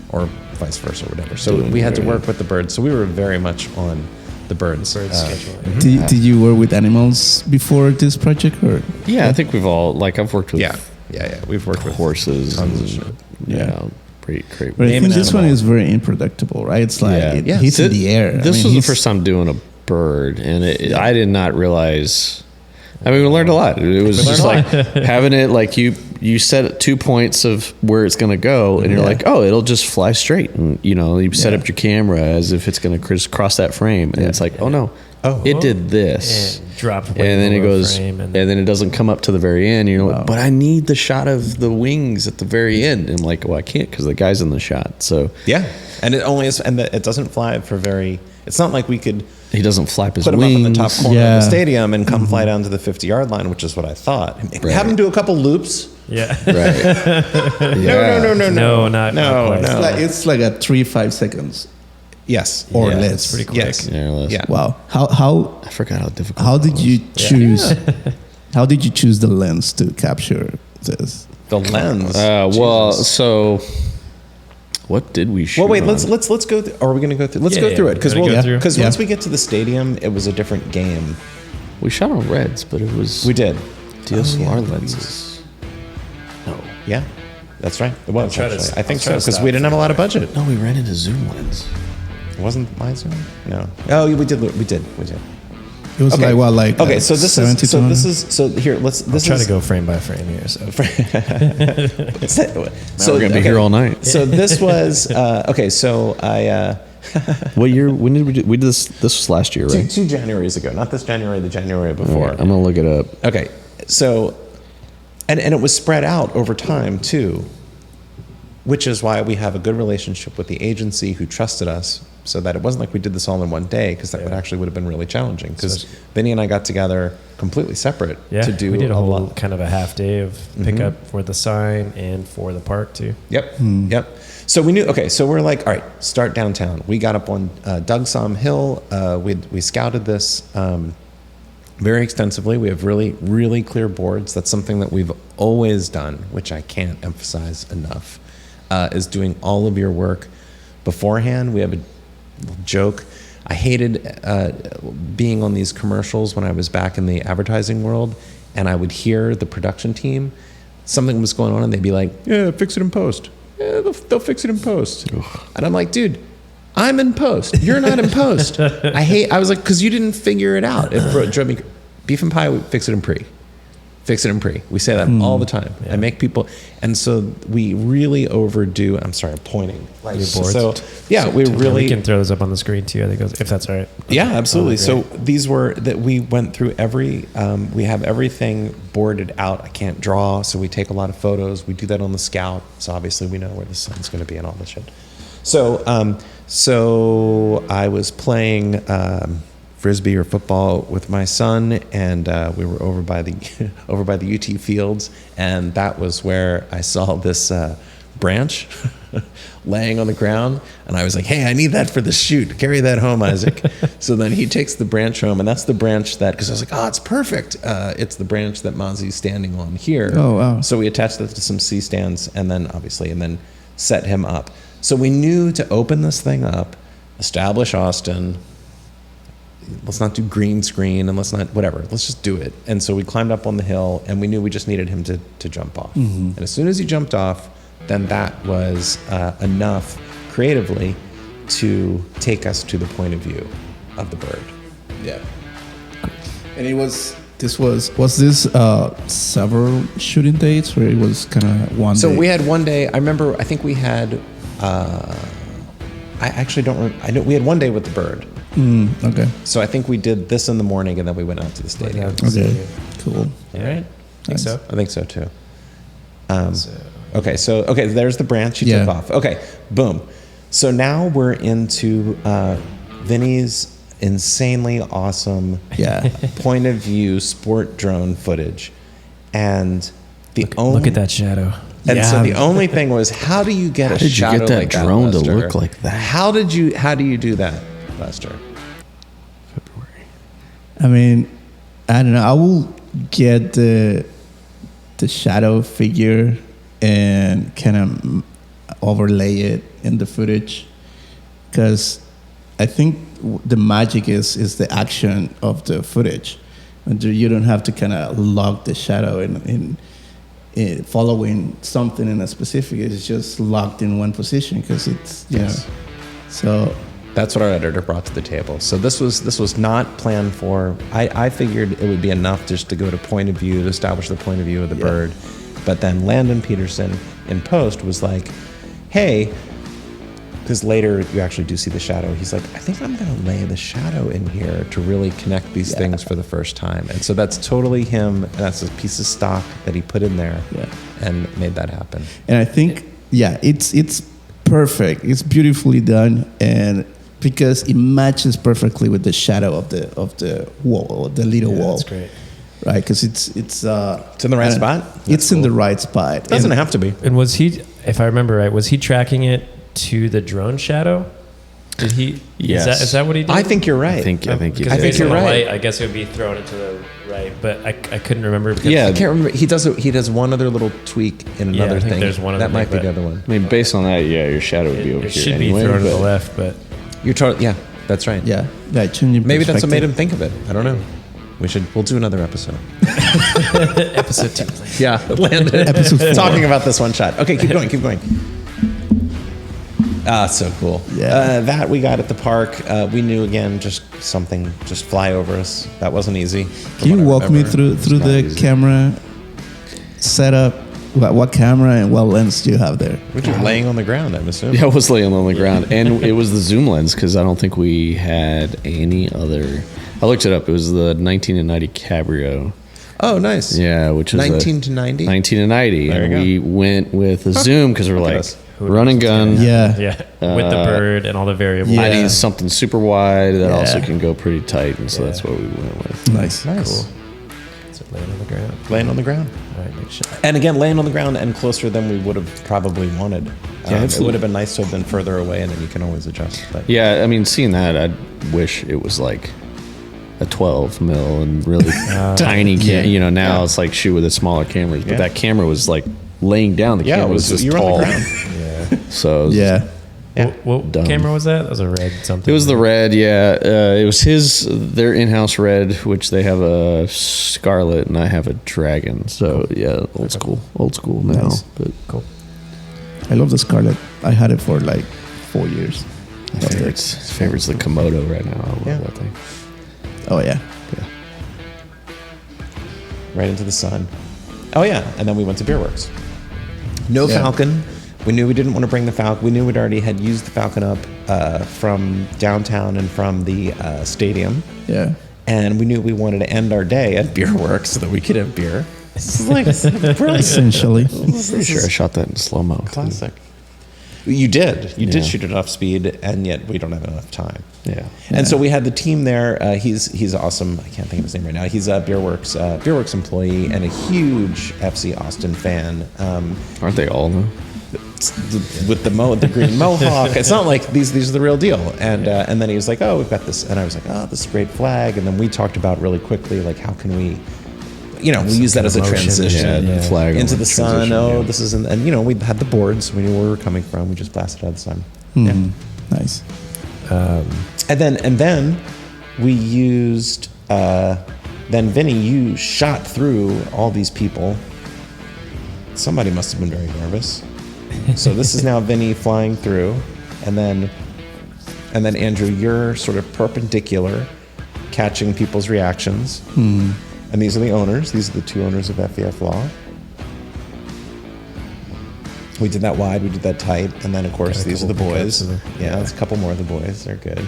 or vice versa, or whatever. So we had to work with the birds. So we were very much on the birds schedule. Did you work with animals before this project, or? Yeah, I think we've all I've worked with. Yeah. We've worked with horses. Tons of shit. Great. But I think this one is very unpredictable, right? It's like it hits in the air. This was the first time doing bird, and I did not realize. I mean, we learned a lot. It was just like having it like you set 2 points of where it's going to go, and you're like, oh, it'll just fly straight. And you set up your camera as if it's going to crisscross that frame, and it's like, oh no, it did this, and dropped, and then it goes, frame and then it doesn't come up to the very end. And you're like, but I need the shot of the wings at the very end. And I'm like, well, I can't because the guy's in the shot. So yeah, and it only is, and it doesn't fly for very. It's not like we could. He doesn't flap his put wings. him up in the top corner of the stadium and come fly down to the 50-yard line, which is what I thought. Have him do a couple loops. Yeah. Right. No, not quite. It's like a 3-5 seconds. Yes. Or Yeah, less. it's pretty quick. Yes. Yeah, less. Yeah. Wow. How I forgot how difficult. how that did was. you choose? How did you choose the lens to capture this? The lens. Well, Jesus. so what did we shoot? Well, wait. on? Let's go. Are we going to go through? Let's Yeah, go yeah, through we it because gotta go through. because Yeah. once we get to the stadium, it was a different game. We shot on reds, but it was We did. DSLR lenses. No, Yeah, that's right. It was try to- actually. I think I'll try so to because stop we didn't have a lot of budget. no, we ran into zoom lens. It wasn't my Zoom. No. Oh, we did. It was Okay. like Okay, so this is 70 to so here. Let's. I'll This try is to go frame by frame here. So So we're gonna be here all night. So this was okay. So I What year? When did we do? We did this. This was last year, right? two Januaries ago, not this January, the January All before. right, I'm gonna look it up. Okay, so and it was spread out over time too, which is why we have a good relationship with the agency who trusted us, so that it wasn't like we did this all in one day, because that would have been really challenging. Because Vinny and I got together completely separate yeah, to do we did a whole lot. kind of a half day of pickup for the sign and for the park too. Yep. Yep. So we knew, okay, so we're like, all right, start downtown. We got up on Doug Somm Hill. We scouted this very extensively. We have really, really clear boards. That's something that we've always done, which I can't emphasize enough, is doing all of your work beforehand. We have a joke. I hated being on these commercials when I was back in the advertising world, and I would hear the production team, something was going on, and they'd be like, yeah, fix it in post. Yeah, they'll fix it in post. And I'm like, dude, I'm in post. You're not in post. I was like, because you didn't figure it out. It drove me. Beef and pie, we fix it in pre. Fix it in pre. We say that all the time. I make people, and so we really overdo. I'm sorry, I'm pointing. Like, Your boards. so yeah, we really we can throw those up on the screen too. I think if that's all right. yeah, absolutely. Oh, So these were that we went through every. We have everything boarded out. I can't draw, so we take a lot of photos. We do that on the Scout, so obviously we know where the sun's going to be and all this shit. So, so I was playing frisbee or football with my son, and we were over by the UT fields, and that was where I saw this branch laying on the ground, and I was like, hey, I need that for the shoot. Carry that home, Isaac. So then he takes the branch home, and that's the branch that, because I was like, oh, it's perfect. It's the branch that Mozzie's standing on here. Oh, wow. So we attached that to some C-stands, and then set him up. So we knew to open this thing up, establish Austin. Let's not do green screen, and let's just do it. And so we climbed up on the hill, and we knew we just needed him to jump off. And as soon as he jumped off, then that was enough creatively to take us to the point of view of the bird. Yeah. And was this several shooting dates, or it was kind of one So day? we had one day. I remember. I think we had. I actually don't remember. I know we had one day with the bird. Okay. So I think we did this in the morning, and then we went out to the stadium. Okay. Cool. All right. Think so. I think so too. Okay, there's the branch you Yeah. took off. Okay, boom. So now we're into Vinny's insanely awesome Yeah. point of view sport drone footage, and Look at that shadow. And so the only thing was, how do you get How a did you shadow get that like drone to Lester? look like that? How do you do that, Lester? I mean, I don't know. I will get the shadow figure and kind of overlay it in the footage, because I think the magic is the action of the footage. And you don't have to kind of lock the shadow in following something in a specific. It's just locked in one position because it's Yes. know. So That's what our editor brought to the table. So this was not planned for. I figured it would be enough just to go to point of view, to establish the point of view of the bird. But then Landon Peterson in post was like, hey, because later you actually do see the shadow. He's like, I think I'm going to lay the shadow in here to really connect these things for the first time. And so that's totally him. And that's a piece of stock that he put in there and made that happen. And I think, it's perfect. It's beautifully done, and because it matches perfectly with the shadow of the wall, the little wall. That's great. Right, because it's in the right spot? It's in the right spot. Doesn't have to be. And was he, if I remember right, was he tracking it to the drone shadow? Did he? Yes. Is that what he did? I think you're right. I think Because you I think based you're on the right. light, I guess it would be throwing it to the right, but I couldn't remember. Because Yeah. I can't remember. He does one other little tweak in another I think thing. there's one other that might thing, be the but- other one. I mean, based on that, your shadow would be over it here should anyway. be thrown to the but- left, but You're totally, yeah, that's right. Changing Maybe that's what made perspective. him think of it. I don't know. We'll do another episode. episode 2. Yeah, Landon. Episode 4. Talking about this one shot. Okay, keep going. So cool. Yeah. That we got at the park. We knew again, just fly over us. That wasn't easy. Can you walk me through not the easy. camera setup? What camera and what lens do you have there? We're just laying on the ground, I'm assuming. Yeah, I was laying on the ground, and it was the zoom lens because I don't think we had any other. I looked it up. It was the 1990 Cabrio. Oh, nice. Yeah, which was 19 to 90? 19 to 90, There and you we went with a zoom because we're Look at like us. run and gun. Yeah. Yeah, with the bird and all the variables. Yeah. I need something super wide that Yeah. also can go pretty tight, and so Yeah. that's what we went with. Nice. Nice. Cool. So laying on the ground. Laying on the ground. All right, next shot. And again, laying on the ground and closer than we would have probably wanted. It absolutely. would have been nice to have been further away, and then you can always adjust. But Yeah, I mean, seeing that, I wish it was like a 12 mil and really tiny. Now Yeah. it's like shoot with the smaller cameras, but Yeah. that camera was like laying down. The Yeah, camera it was was- this you were on tall. the ground. Yeah. So it was, Yeah. Yeah. What Dumb. camera was that? That was a red something. It was the red, yeah. It was their in-house red, which they have a Scarlet and I have a Dragon. So yeah, old school now. Nice. But Cool. I love the Scarlet. I had it for like 4 years. my favorite's the Komodo right now. I love Yeah. that thing. Oh yeah. Right into the sun. Oh yeah, and then we went to Beerworks. No Yeah. Falcon. We knew we didn't want to bring the Falcon. We knew we'd already had used the Falcon up from downtown and from the stadium. Yeah. And we knew we wanted to end our day at Beerworks so that we could have beer. This is like brilliant. Essentially. Pretty sure I shot that in slow-mo. too. Classic. You did. You did Yeah. shoot it off speed, and yet we don't have enough time. Yeah. And so we had the team there. He's awesome. I can't think of his name right now. He's a Beerworks employee and a huge FC Austin fan. Aren't they all though? With the green mohawk, it's not like these are the real deal. And then he was like, "Oh, we've got this," and I was like, "Oh, this is a great flag." And then we talked about really quickly, like, how can we, we use that as a motion. transition Yeah, the flag into on the the sun. transition, Oh, yeah. this isn't, and we had the boards. We knew where we were coming from. We just blasted out of the sun. Mhm. Nice. And then we used. Then Vinny, you shot through all these people. Somebody must have been very nervous. So this is now Vinny flying through, and then Andrew, you're sort of perpendicular, catching people's reactions. And these are the owners. These are the two owners of FEF Law. We did that wide, we did that tight, and then of course Got a these are the couple boys. pickups of them. Yeah, there's a couple more of the boys. They're good.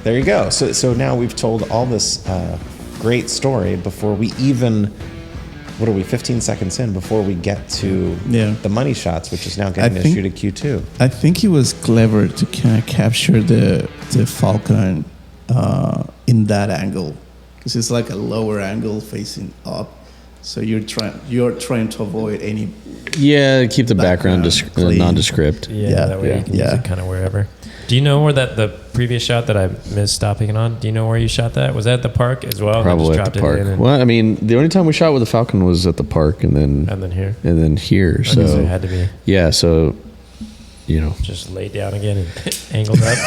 There you go. So now we've told all this great story before we even, what are we, 15 seconds in, before we get to Yeah. the money shots, which is now getting to think- shoot at Q2. I think he was clever to kind of capture the Falcon in that angle, because it's like a lower angle facing up. So you're trying to avoid any. Yeah, keep the background clean. nondescript. Yeah, that way you can use Yeah. it kind of wherever. Do you know where the previous shot that I missed stopping on? Do you know where you shot that? Was that at the park as well? Probably Just at the dropped it park. in and, Well, I mean, the only time we shot with the Falcon was at the park, and then and then here. here. So So it had to be yeah, so just laid down again and angled up.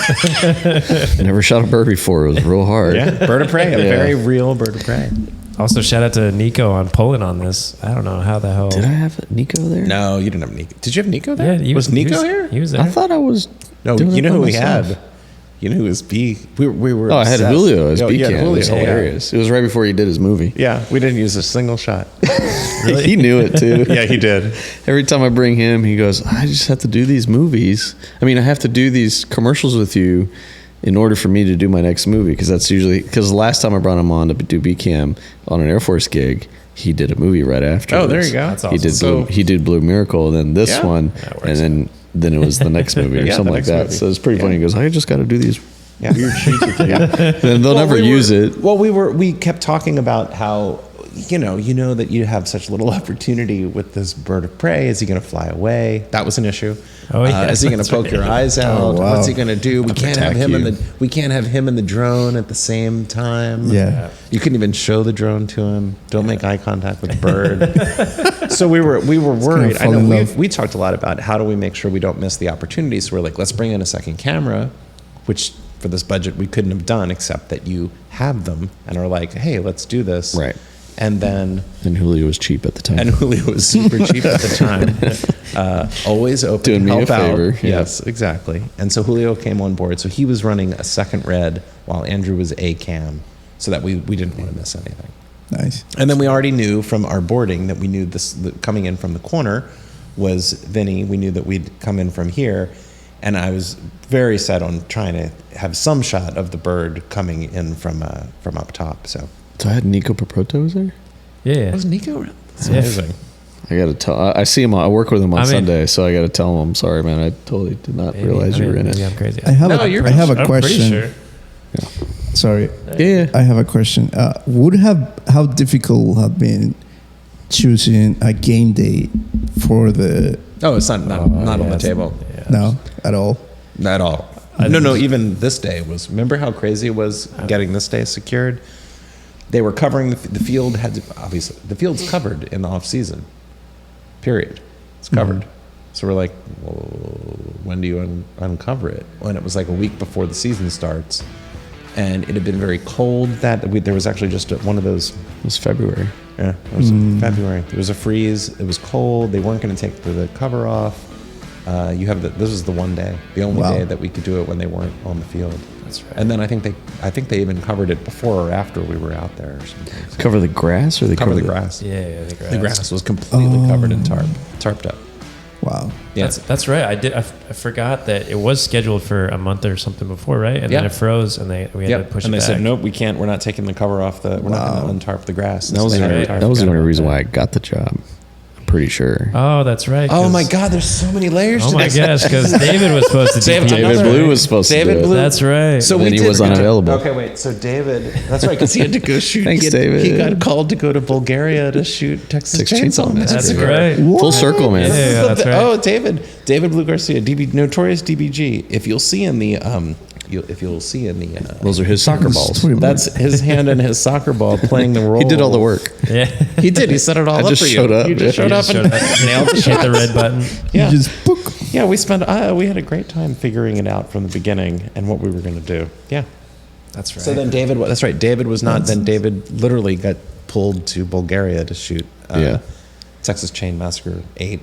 never shot a bird before. It was real hard. Yeah, bird of prey, a Yeah. very real bird of prey. Also, shout out to Nico on pulling on this. I don't know how the hell. Did I have Nico there? No, you didn't have Nico. Did you have Nico there? Yeah, was Nico here? He was there. I thought I was. No, doing you it know by who we myself. had? You know who was B? We were. Oh, I had obsessed. Julio as Oh, B you had cam. It was Julio, yeah. hilarious. It was right before he did his movie. Yeah, we didn't use a single shot. He knew it too. Yeah, he did. Every time I bring him, he goes, I just have to do these movies. I mean, I have to do these commercials with you in order for me to do my next movie. Because that's usually, because the last time I brought him on to do BCAM on an Air Force gig, he did a movie right after. Oh, there you go. That's He awesome. did So- he did Blue Miracle, and then this Yeah. one, That works and then it was the next movie or Yeah, something the like next that. movie. So it's pretty funny. Yeah. He goes, I just got to do these Yeah. weird shoots with you. Yeah. Then they'll never use it. Well, we kept talking about how you know that you have such little opportunity with this bird of prey. Is he going to fly away? That was an issue. Oh, yeah, Is he going to that's poke right. your eyes out? Oh, wow. What's he going to do? We can't have attack him you. in the drone at the same time. Yeah. You couldn't even show the drone to him. Don't make eye contact with the bird. So we were worried. I fall know in love. we talked a lot about how do we make sure we don't miss the opportunities. So we're like, let's bring in a second camera, which for this budget we couldn't have done except that you have them and are like, hey, let's do this. Right. And then And Julio was cheap at the time. and Julio was super cheap at the time. Always open Doing to me a help out. favor, yeah. Yes, exactly. And so Julio came on board. So he was running a second red while Andrew was a cam, so that we didn't want to miss anything. Nice. And then we already knew from our boarding that we knew coming in from the corner was Vinny. We knew that we'd come in from here. And I was very set on trying to have some shot of the bird coming in from up top. So So I had Nico Paproto was there. Yeah. was Nico? That's Yeah. amazing. I got to tell. I see him. I work with him on I mean- Sunday, so I got to tell him. I'm sorry, man. I totally did not realize you were in it. Maybe I'm crazy. I have No, you're- I have a I'm pretty question. sure. Sorry. Yeah. I have a question. How difficult would have been choosing a game date for the Oh, it's not on the table. Yeah. no at all? Not at all. No, even this day was. Remember how crazy it was getting this day secured? They were covering the field. Obviously, the field's covered in the off season. Period. It's covered. So we're like, well, when do you uncover it? And it was like a week before the season starts, and it had been very cold. There was actually just one of those. It was February. Yeah, it was February. There was a freeze. It was cold. They weren't going to take the cover off. This was the one day, the only Wow. day that we could do it when they weren't on the field. That's right. And then I think they even covered it before or after we were out there or something. So Cover the grass, or they cover the grass. Yeah, the grass. The grass was completely covered in tarped up. Wow. Yeah. That's right. I forgot that it was scheduled for a month or something before, right? And then Yeah. it froze, and we had to push and it they back. said nope, we can't. We're not taking the cover off the. We're not going to untarp the grass. That was So the they only, had to tarp that was the it. only reason why I got the job. I'm pretty sure. Oh, that's right. Oh 'cause- my God! There's so many layers. Oh to my this. gosh! Because David was supposed to do David- David another- Blue was supposed David to do Blue- it. That's right. So And then we he did- was unavailable. Okay, wait. So David, that's right, because he had to go shoot. Thanks, he David. got called to go to Bulgaria to shoot Texas Texas Chainsaw Chainsaw Massacre. That's right. Full circle, man. Yeah, that's right. Oh, David Blue Garcia, notorious DBG. If you'll see in the Those are his soccer balls. that's his hand and his soccer ball playing the role. He did all the work. Yeah. He did. He set it all I up just for you. showed up. You just Yeah. showed up and nailed the Hit shot. the red button. Yeah. You just book. Yeah, we had a great time figuring it out from the beginning and what we were going to do. Yeah. That's right. So then that's right. David was not. Then David literally got pulled to Bulgaria to shoot Yeah. Texas Chain Massacre 8,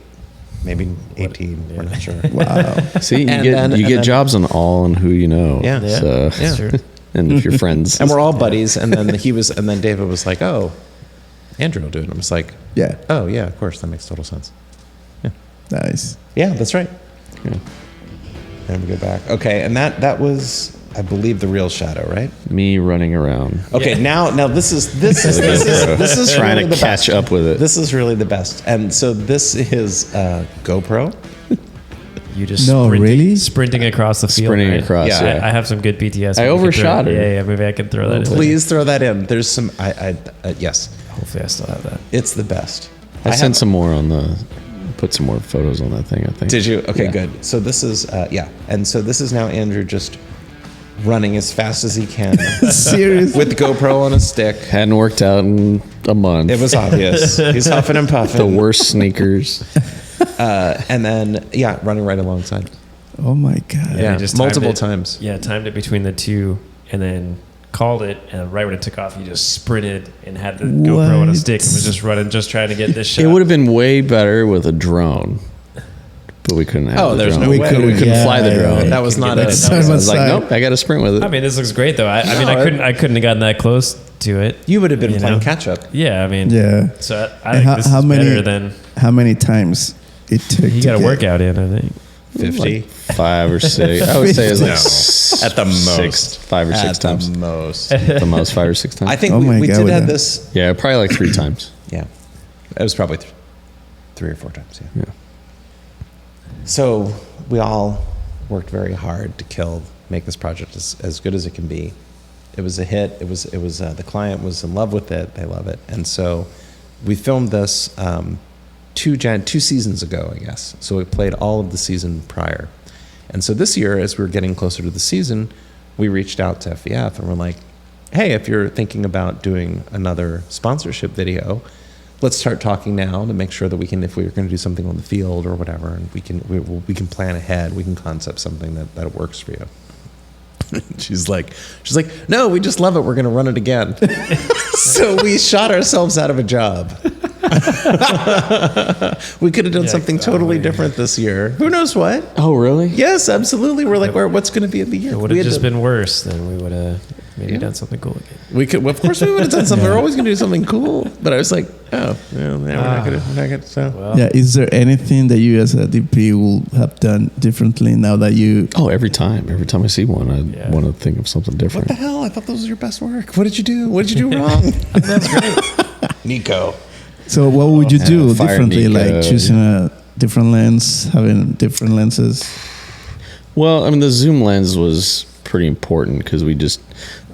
maybe 18. We're not sure. Wow. See, you And get then- you and get then- jobs on all and who you know. Yeah. Yeah. So, That's true. and if you're friends. And we're all buddies. And then then David was like, "Oh, Andrew will do it." And I was like, Yeah. "Oh yeah, of course, that makes total sense." Nice. Yeah, that's right. Yeah. And we go back. Okay, and that was, I believe, the real Shadow, right? Me running around. Okay, Yeah. now this is Trying really to the catch best. up with it. This is really the best. And so this is GoPro. You just No, really? sprinting across the field. Sprinting right? across, yeah. I have some good PTS. I Maybe we can overshot throw- her. Yeah, maybe I can throw that in. Please throw that in. There's some. Yes, Hopefully, I still have that. it's the best. I sent have- some more on the. Put some more photos on that thing, I think. Did you? Okay, Yeah. good. So this is and so this is now Andrew just running as fast as he can Seriously. with GoPro on a stick. Hadn't worked out in a month. It was obvious. He's huffing and puffing. the worst sneakers. And then running right alongside. Oh my god. Yeah, you just multiple timed it- times. Yeah, timed it between the two, and then called it, and right when it took off, he just sprinted and had the GoPro on a stick and was just running, just trying to get this shot. It would have been way better with a drone, but we couldn't have. There's drone. no way. We couldn't fly the drone. That was not it. it. I was like, nope, I got to sprint with it. I mean, this looks great though. I couldn't have gotten that close to it. You would have been playing know? catch up. Yeah, I mean, Yeah. So I think this is better than how many times it took. you got a workout in. I think 50. 5 or 6. I would say it's like At the most. 5 or 6 times. At the most. The most 5 or 6 times. I think Oh my we God, did with have that. this. Yeah, probably like 3 times. Yeah. It was probably 3 or 4 times. Yeah. Yeah. So we all worked very hard to make this project as good as it can be. It was a hit. It was the client was in love with it. They love it. And so we filmed this 2 seasons ago, I guess. So we played all of the season prior. And so this year, as we were getting closer to the season, we reached out to FEF and we're like, hey, if you're thinking about doing another sponsorship video, let's start talking now to make sure that we can, if we're going to do something on the field or whatever, and we can plan ahead, we can concept something that works for you. She's like, no, we just love it. We're going to run it again. So we shot ourselves out of a job. We could have done something totally different this year. Who knows what? Oh, really? Yes, absolutely. We're like, what's going to be in the year? it would have just been worse. Then we would have maybe done something cool again. We could, well, of course, we would have done something. We're always going to do something cool. But I was like, we're not going to. So. Well, Yeah, is there anything that you as a DP will have done differently now that you? Oh, every time I see one, I want to think of something What different. the hell? I thought those was your best work. What did you do? What did you do wrong? That's great. Nico. So what would you do Fire differently, Nico, like choosing a different lens, having different lenses? Well, I mean, the zoom lens was pretty important because we just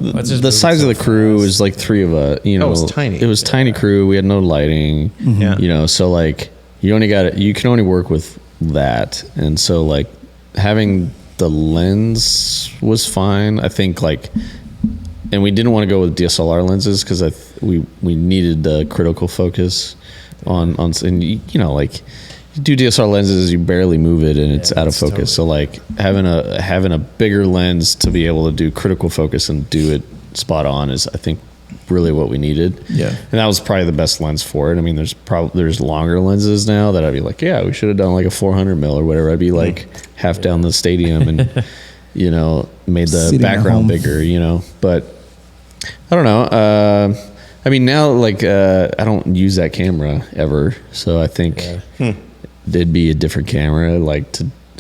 Let's just the move size so of the crew fast. was like 3 of us. You know, it was tiny. It was tiny crew. We had no lighting. Yeah. You know, so like you can only work with that, and so like having the lens was fine. I think like. And we didn't want to go with DSLR lenses because we needed the critical focus on and you know, like you do DSLR lenses, you barely move it and it's out of focus. So like having a bigger lens to be able to do critical focus and do it spot on is, I think, really what we needed. Yeah. And that was probably the best lens for it. I mean, there's longer lenses now that I'd be like, yeah, we should have done like a 400 mil or whatever. I'd be like half down the stadium and you know, made the Sitting at background home. bigger, you know, but I don't know. I mean, now like I don't use that camera ever, so I think it'd be a different camera. Like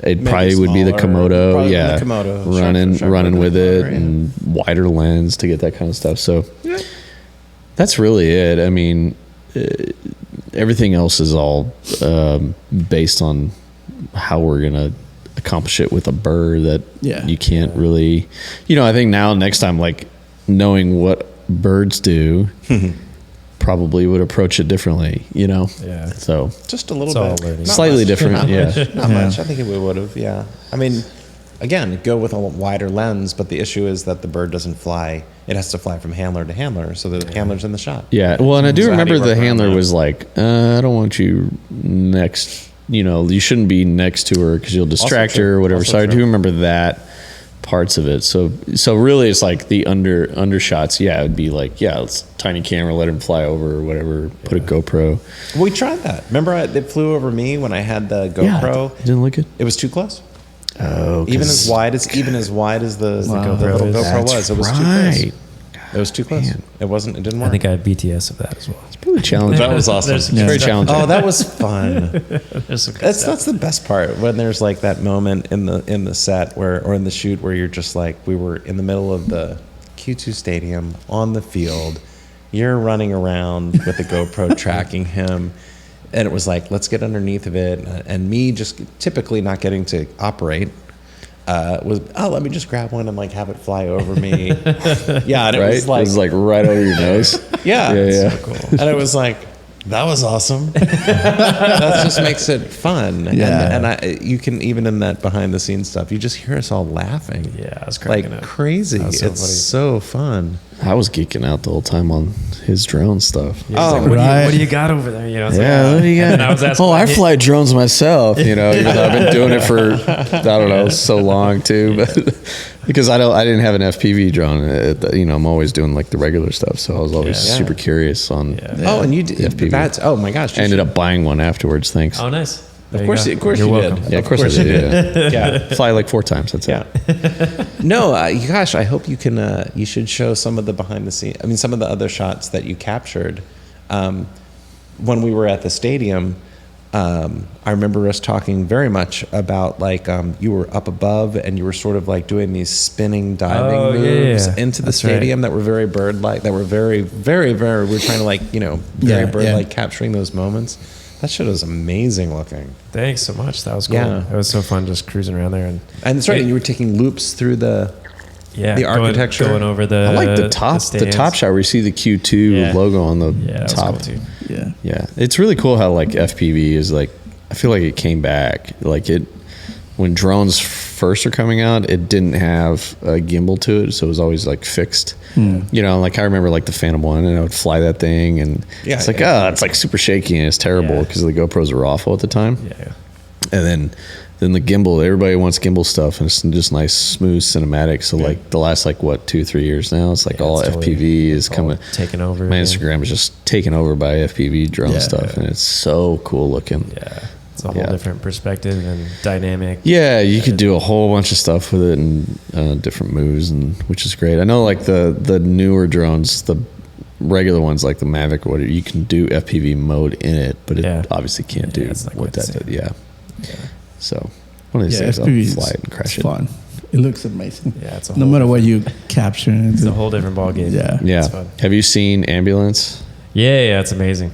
it probably would be the Komodo, Probably the Komodo. running with it, Komodo, yeah. and wider lens to get that kind of stuff. So that's really it. I mean, everything else is all based on how we're gonna accomplish it with a burr that you can't really. You know, I think next time, like knowing what birds do. Probably would approach it differently, you know. Yeah. So Just a little It's all bit. learning. Not slightly much. different, Not yeah. much. Not much. I think we would have. Yeah. I mean, again, go with a wider lens, but the issue is that the bird doesn't fly. It has to fly from handler to handler, so the handler's in the shot. Yeah. Well, and I do So how do remember you the work around handler that? was like, I don't want you next. You know, you shouldn't be next to her because you'll distract true. her or whatever. Also So I true. do remember that parts of it. So really, it's like the undershots. Yeah, it'd be like, it's tiny camera, let him fly over or whatever. Put a GoPro. We tried that. Remember, it flew over me when I had the GoPro. Yeah, didn't look good. It was too close. Oh, Even as wide as the little GoPro was, it was too close. It was too close. Man. It wasn't. It didn't work. I think I had BTS of that as well. Really challenging. That was awesome. There's It's very challenging. Oh, that was fun. There's some good That's stuff. the best part, when there's like that moment in the set or in the shoot where you're just like, we were in the middle of the Q2 stadium on the field. You're running around with the GoPro tracking him. And it was like, let's get underneath of it. And me just typically not getting to operate let me just grab one and like have it fly over me. Yeah, and Right? it was like right over your nose. yeah, Yeah. So cool. and it was like, that was awesome. That just makes it fun. Yeah. And you can, even in that behind the scenes stuff, you just hear us all laughing. Yeah, I was Like cracking up. crazy. That was so It's funny. so fun. I was geeking out the whole time on his drone stuff. Yeah, Oh, like, right. what do you got over there? You know, it's Yeah, like, what do you got? and then I was asking, I like, fly drones myself. You know, even though I've been doing it for I don't know so long too, but because I didn't have an FPV drone. You know, I'm always doing like the regular stuff, so I was always Yeah. super curious on. Yeah. Oh, and you did FPV. that's. Oh my gosh! I ended up buying one afterwards. Thanks. Oh, nice. There Of you course, go. of course You're you welcome. did. Yeah, of course I did. Yeah. Yeah. Fly like 4 times. That's Yeah. it. No, gosh, I hope you can. You should show some of the behind the scenes. I mean, some of the other shots that you captured when we were at the stadium. I remember us talking very much about like you were up above and you were sort of like doing these spinning diving Oh, moves yeah. into the That's right. stadium that were very bird-like. That were very, very, very. We were trying to like very Yeah, bird-like yeah. capturing those moments. That shit was amazing looking. Thanks so much. That was cool. Yeah. It was so fun just cruising around there and And that's right. And you were taking loops through the yeah, the going- architecture. going over the. I like the top stands. shot where you see the Q2 Yeah. logo on the Yeah, that was top. cool too. Yeah. Yeah, it's really cool how like FPV is like. I feel like it came back. Like it when drones first are coming out, it didn't have a gimbal to it, so it was always like fixed. You know, like I remember like the Phantom 1, and I would fly that thing, and Yeah, it's like yeah. it's like super shaky and it's terrible Yeah. because the GoPros were awful at the time. Yeah. And then the gimbal, everybody wants gimbal stuff, and it's just nice, smooth cinematic. So like the last like what 2-3 years now, it's like Yeah, all it's totally FPV is all coming. taken over. My yeah. Instagram is just taken over by FPV drone Yeah. stuff, and it's so cool looking. Yeah, it's a whole Yeah. different perspective and dynamic. Yeah, you could do a whole bunch of stuff with it and different moves, and which is great. I know like the newer drones, the regular ones like the Mavic or whatever, you can do FPV mode in it, but it Yeah. obviously can't Yeah, do it's not what quite the that same. did. Yeah. So one of these Yeah, days I'll FPV fly is it and crash it's it. fun. It looks amazing. Yeah, it's a No whole matter what you capture, It's a whole different ballgame. Yeah. Yeah. It's fun. Have you seen Ambulance? Yeah, it's amazing.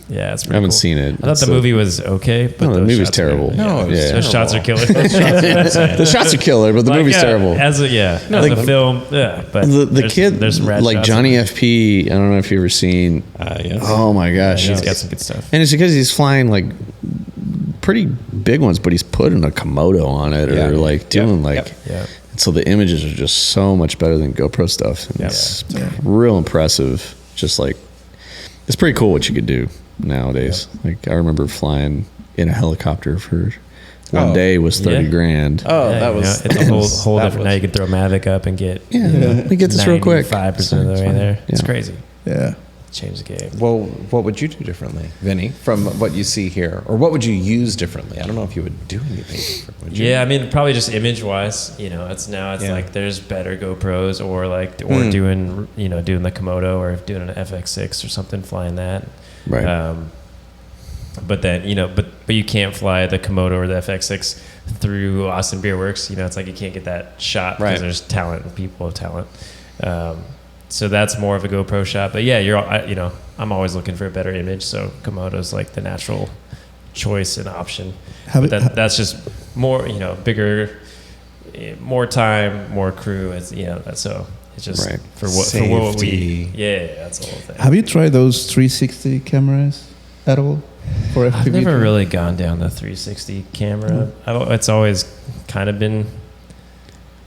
Yeah, it's I pretty haven't cool. seen it. I thought It's the movie was okay, but No, the those movie's shots are- terrible. No, it was Yeah. those shots are killer. the shots are killer, but the Like, movie's yeah, terrible. As a as a film, yeah. But The there's- kid, there's some rad like shots. Johnny FP, I don't know if you've ever seen. yes. Oh my gosh, Yeah, he's got some good stuff. And it's because he's flying like pretty big ones, but he's putting a Komodo on it, Yeah. or like doing Yep. like. Yep. Yeah. And so the images are just so much better than GoPro stuff. And Yeah. It's real impressive. Just like it's pretty cool what you could do nowadays. Like I remember flying in a helicopter for one Oh. day was 30 Yeah. grand. Oh, Yeah, that you was know, it's a whole that different. Now was- you can throw Mavic up and get Yeah, let me get this real quick. 5% of the way there. It's Yeah. crazy. Yeah. Change the game. Well, what would you do differently, Vinny, from what you see here, or what would you use differently? I don't know if you would do anything different. Would you? Yeah, I mean, probably just image wise, it's Yeah. like there's better GoPros or doing the Komodo or doing an FX6 or something, flying that. Right. But then, but you can't fly the Komodo or the FX6 through Austin Beer Works. It's like you can't get that shot because Right. there's talent and people of talent. So that's more of a GoPro shot. But yeah, I'm always looking for a better image. So Komodo's like the natural choice and option. Have But it- that's just more, bigger, more time, more crew. So it's just Right. for what Safety. that's the whole thing. Have you tried those 360 cameras at all for FPV? I've never really gone down the 360 camera. It's always kind of been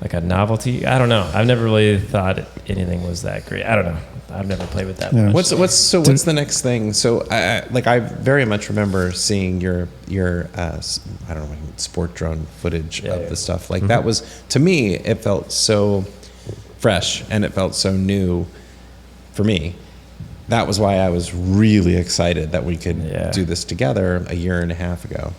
like a novelty. I don't know. I've never really thought anything was that great. I don't know. I've never played with that Yeah. much. What's the next thing? So I very much remember seeing your I don't know, sport drone footage Yeah, of yeah. the stuff. Like that was, to me, it felt so fresh and it felt so new for me. That was why I was really excited that we could Yeah. do this together a year and a half ago.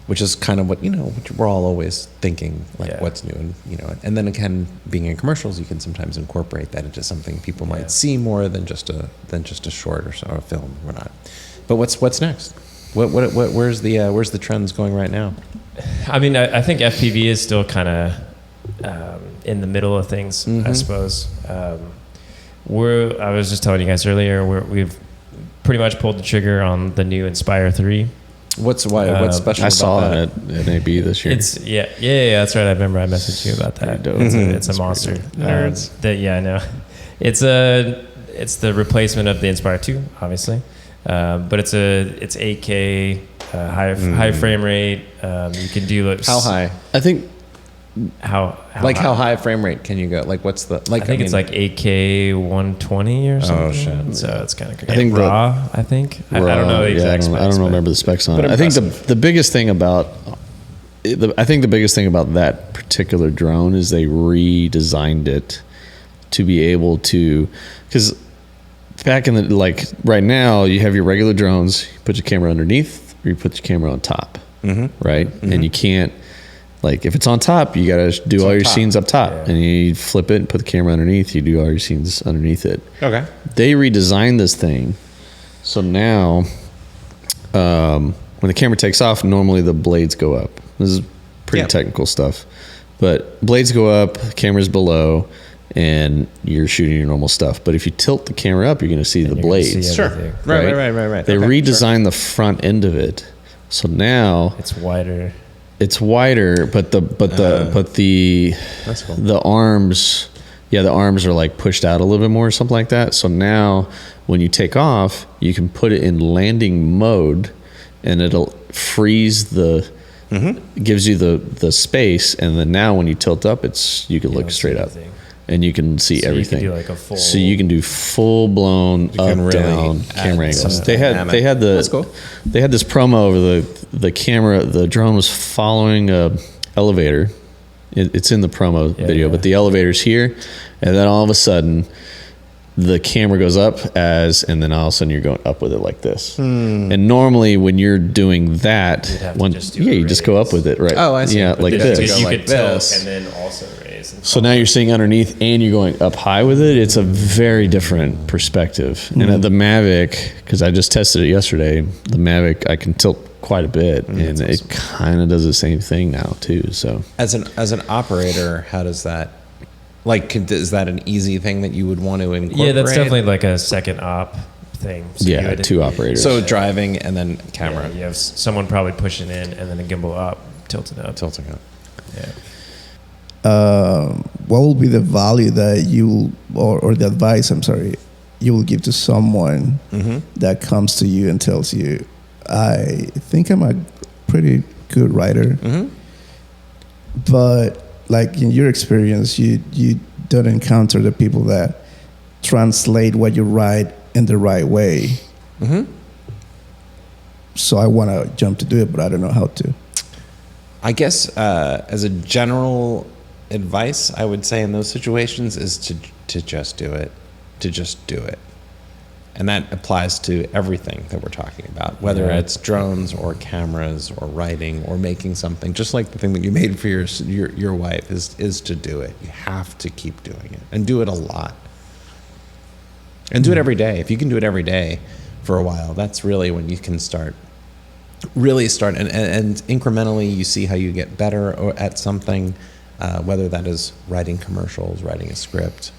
Which is kind of what which we're all always thinking, like Yeah. what's new, and then again, being in commercials, you can sometimes incorporate that into something people Yeah. might see more than just a short or so, or a film or not. But what's next? Where's the trends going right now? I mean, I think FPV is still kind of in the middle of things, I suppose. I was just telling you guys earlier, we've pretty much pulled the trigger on the new Inspire 3. What's special? I about saw that? that at NAB this year. It's yeah, that's right. I remember I messaged you about that. Pretty dope. It's a monster. Nerds. I know. It's the replacement of the Inspire 2, obviously, but it's 8K high frame rate. You can do How high? I think Like how high a frame rate can you go? Like what's the like? I think it's like 8K 120 or something. Oh shit! So it's kind of crazy. I think raw. I think I don't know the exact specs. I don't remember the specs on it. I think the biggest thing about that particular drone is they redesigned it to be able to, because back in the, like right now you have your regular drones, you put your camera underneath or you put your camera on top, right? And you can't, like if it's on top, you gotta do all your scenes up top, and you flip it and put the camera underneath, you do all your scenes underneath it. Okay. They redesigned this thing, so now when the camera takes off, normally the blades go up. This is pretty technical stuff, but blades go up, camera's below, and you're shooting your normal stuff. But if you tilt the camera up, you're going to see the blades. Sure. Right. They redesigned the front end of it, so now it's wider. It's wider, but the that's cool. the arms, the arms are like pushed out a little bit more or something like that. So now when you take off, you can put it in landing mode, and it'll freeze gives you the space, and then now when you tilt up, you can look straight up, and you can see everything. You can do like a full, so you can do full blown up down camera angles. They had That's cool. They had this promo over the camera. The drone was following a elevator. It's in the promo video, but the elevator's here, and then all of a sudden the camera goes up and then all of a sudden you're going up with it like this. And normally when you're doing that, you just go up with it, right? Oh, I see. Yeah, but like this. You like could tilt this. and then also raise. So now you're seeing underneath and you're going up high with it. It's a very different perspective. And at the Mavic, because I just tested it yesterday, the Mavic I can tilt quite a bit, and it kind of does the same thing now too. So as an operator, how does that? Like, is that an easy thing that you would want to incorporate? Yeah, that's definitely like a second op thing. So two operators. So driving and then camera. Yeah, you have someone probably pushing in and then a gimbal up, tilting up. Yeah. What will be the value that you, or the advice, you will give to someone that comes to you and tells you, I think I'm a pretty good writer, but like in your experience, you don't encounter the people that translate what you write in the right way. So I want to jump to do it, but I don't know how to. I guess as a general advice, I would say in those situations is to just do it, and that applies to everything that we're talking about, whether it's drones or cameras or writing or making something. Just like the thing that you made for your wife is to do it. You have to keep doing it and do it a lot, and do it every day. If you can do it every day for a while, that's really when you can really start and incrementally you see how you get better at something, whether that is writing commercials, writing a script,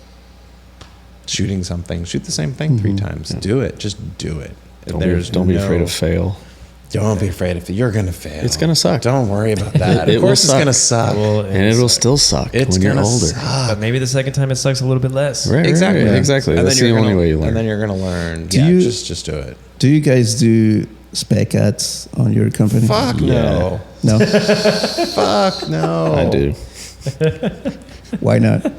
shooting something. Shoot the same thing 3 times. Do it. Just do it. Don't be afraid of fail. Don't be afraid if you're gonna fail. It's gonna suck. Don't worry about that. It of course, will it's gonna suck. And it'll still suck when you're older. But maybe the second time it sucks a little bit less. Right, Exactly. exactly. And That's then the you're only gonna, way you learn. And then you're gonna learn. Just do it. Do you guys do spec ads on your company? Fuck no. No? Fuck no. I do. Why not?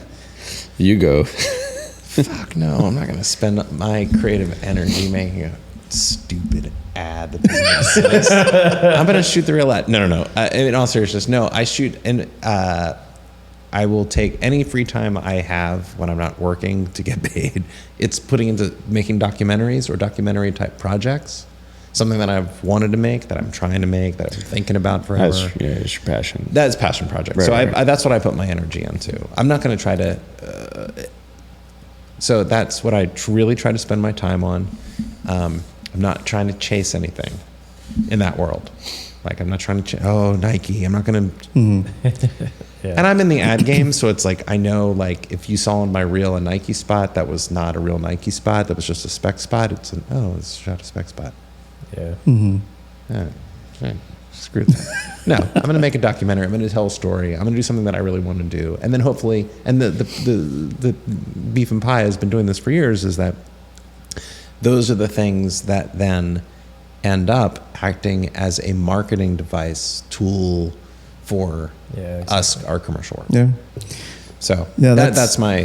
You go. Fuck no. I'm not gonna spend my creative energy making a stupid ad that doesn't make sense. I'm gonna shoot the real ad. No. In all seriousness, no. I shoot and I will take any free time I have when I'm not working to get paid. It's putting into making documentaries or documentary type projects. Something that I've wanted to make, that I'm trying to make, that I've been thinking about forever. It's your passion. That's passion project. Right, so right. I that's what I put my energy into. I'm not going to try to. So that's what I really try to spend my time on. I'm not trying to chase anything in that world. Like I'm not trying to. Nike. I'm not going to. And I'm in the ad game, so it's like I know, like if you saw on my reel a Nike spot, that was not a real Nike spot. That was just a spec spot. It's shot a spec spot. Yeah. Screw that. No, I'm going to make a documentary. I'm going to tell a story. I'm going to do something that I really want to do, and then hopefully, and the Beef and Pie has been doing this for years. Is that those are the things that then end up acting as a marketing device tool for us, our commercial work. Yeah. So Yeah, that's my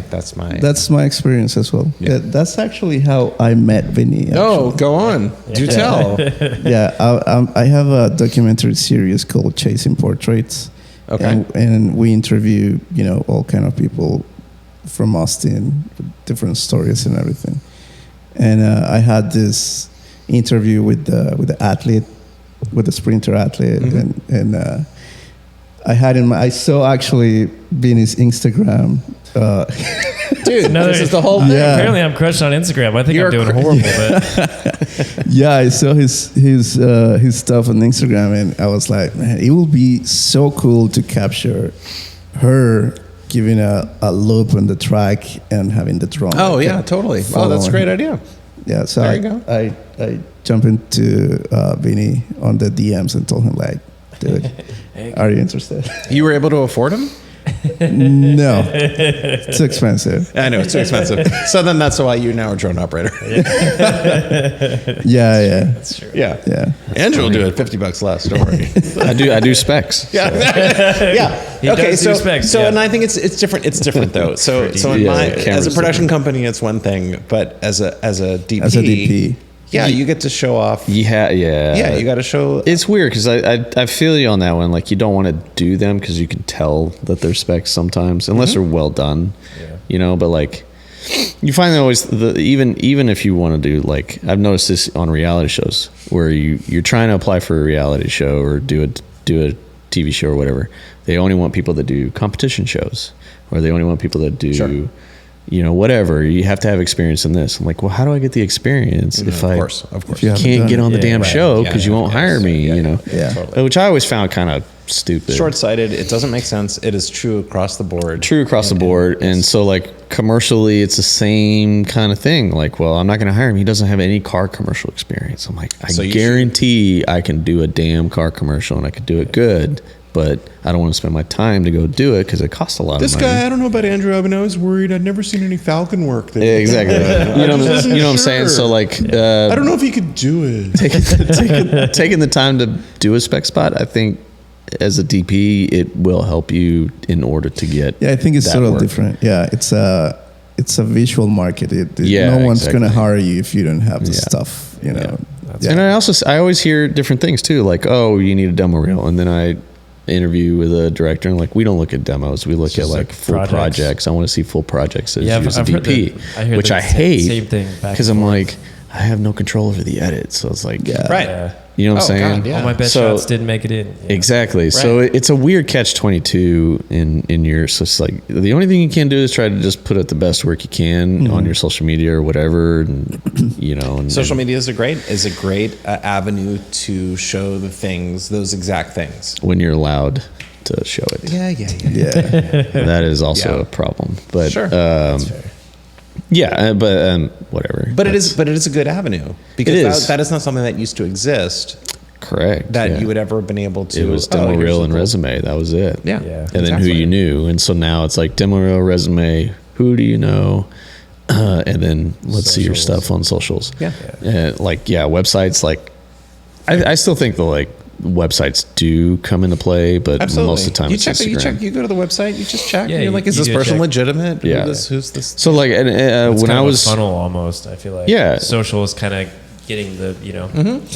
experience as well. Yeah. Yeah, that's actually how I met Vinny. Oh, go on. Do tell. Yeah, I have a documentary series called Chasing Portraits. Okay. And we interview, all kind of people from Austin, different stories and everything. And I had this interview with the athlete, with the sprinter athlete, and I saw actually Vinny's Instagram. Dude, this is the whole thing. Yeah. Apparently, I'm crushed on Instagram. I think I'm doing horrible. But Yeah, I saw his stuff on Instagram, and I was like, man, it would be so cool to capture her giving a loop on the track and having the drone. Oh, yeah, totally. Oh, that's a great idea. Yeah, so There you go. I jumped into Vinny on the DMs and told him, like, dude, are you interested? You were able to afford them? No, it's expensive. I know, it's too expensive. So then that's why you now are a drone operator. Yeah. that's true. Yeah. Andrew will do it $50 less, don't worry. I do specs. Yeah. He Okay, does so do specs, so yeah. and I think it's different. It's different though. So in Yeah, my the as a camera's production different. company, it's one thing, but as a DP, As a DP. yeah, you get to show off. Yeah. Yeah, you got to show. It's weird because I feel you on that one. Like, you don't want to do them because you can tell that they're specs sometimes, unless they're well done. Yeah. But like, you find that always even if you want to do, like, I've noticed this on reality shows where you're trying to apply for a reality show or do a TV show or whatever. They only want people that do competition shows, or they only want people that do. Sure. Whatever, you have to have experience in this. I'm like, well, how do I get the experience if I Of course. If you haven't can't done get it. on the damn right. show Yeah, because you won't hire me, Yeah. Totally. which I always found kind of stupid. Short-sighted. It doesn't make sense. It is true across the board. True across the board. And so, like, commercially, it's the same kind of thing. Like, well, I'm not going to hire him. He doesn't have any car commercial experience. I'm like, So I you guarantee I can do a damn car commercial and I could do it good, but I don't want to spend my time to go do it because it costs a lot This of money. guy, I don't know about Andrew. I mean, I was worried. I'd never seen any Falcon work. Yeah, exactly. You know what I'm saying? So, like, I don't know if he could do it. taking the time to do a spec spot, I think, as a DP, it will help you in order to get. Yeah, I think it's that sort of work. different. Yeah, it's a visual market. Yeah, no one's exactly. going to hire you if you don't have the Yeah. stuff. Yeah. And I always hear different things too, like, oh, you need a demo reel, and then I interview with a director and, like, we don't look at demos, we look at just like like full projects. I want to see full projects as Yeah, you as a I've heard DP, that. I hear which the I same hate thing back because and I'm forth. like, I have no control over the edit, so it's like, Right. Yeah. you know what I'm Oh, saying? God, yeah. All my best So- shots didn't make it in. Yeah. Exactly. So it's a weird catch-22 in your. So it's like the only thing you can do is try to just put out the best work you can on your social media or whatever, and and Social media is a great avenue to show the things, those exact things. when you're allowed to show it. Yeah. Yeah. That is also Yeah. a problem. But Sure. That's fair. whatever. But it is a good avenue because It is. that is not something that used to exist correct that yeah. you would ever have been able to. It was oh, demo here's reel the and cool- resume. That was it. Yeah. Yeah. And then who Exactly. you knew. And so now it's like demo reel, resume. Who do you know? And then let's see your Socials. stuff on socials. Yeah. Websites. Like, I still think the like websites do come into play, but Absolutely. most of the time you it's check. Instagram. You go to the website. You just check. Yeah, and you're you- like, is you this do person check. legitimate? Yeah. Who's this? So like, and, It's when kind I of was a funnel almost, I feel like. Yeah. Social is kind of getting the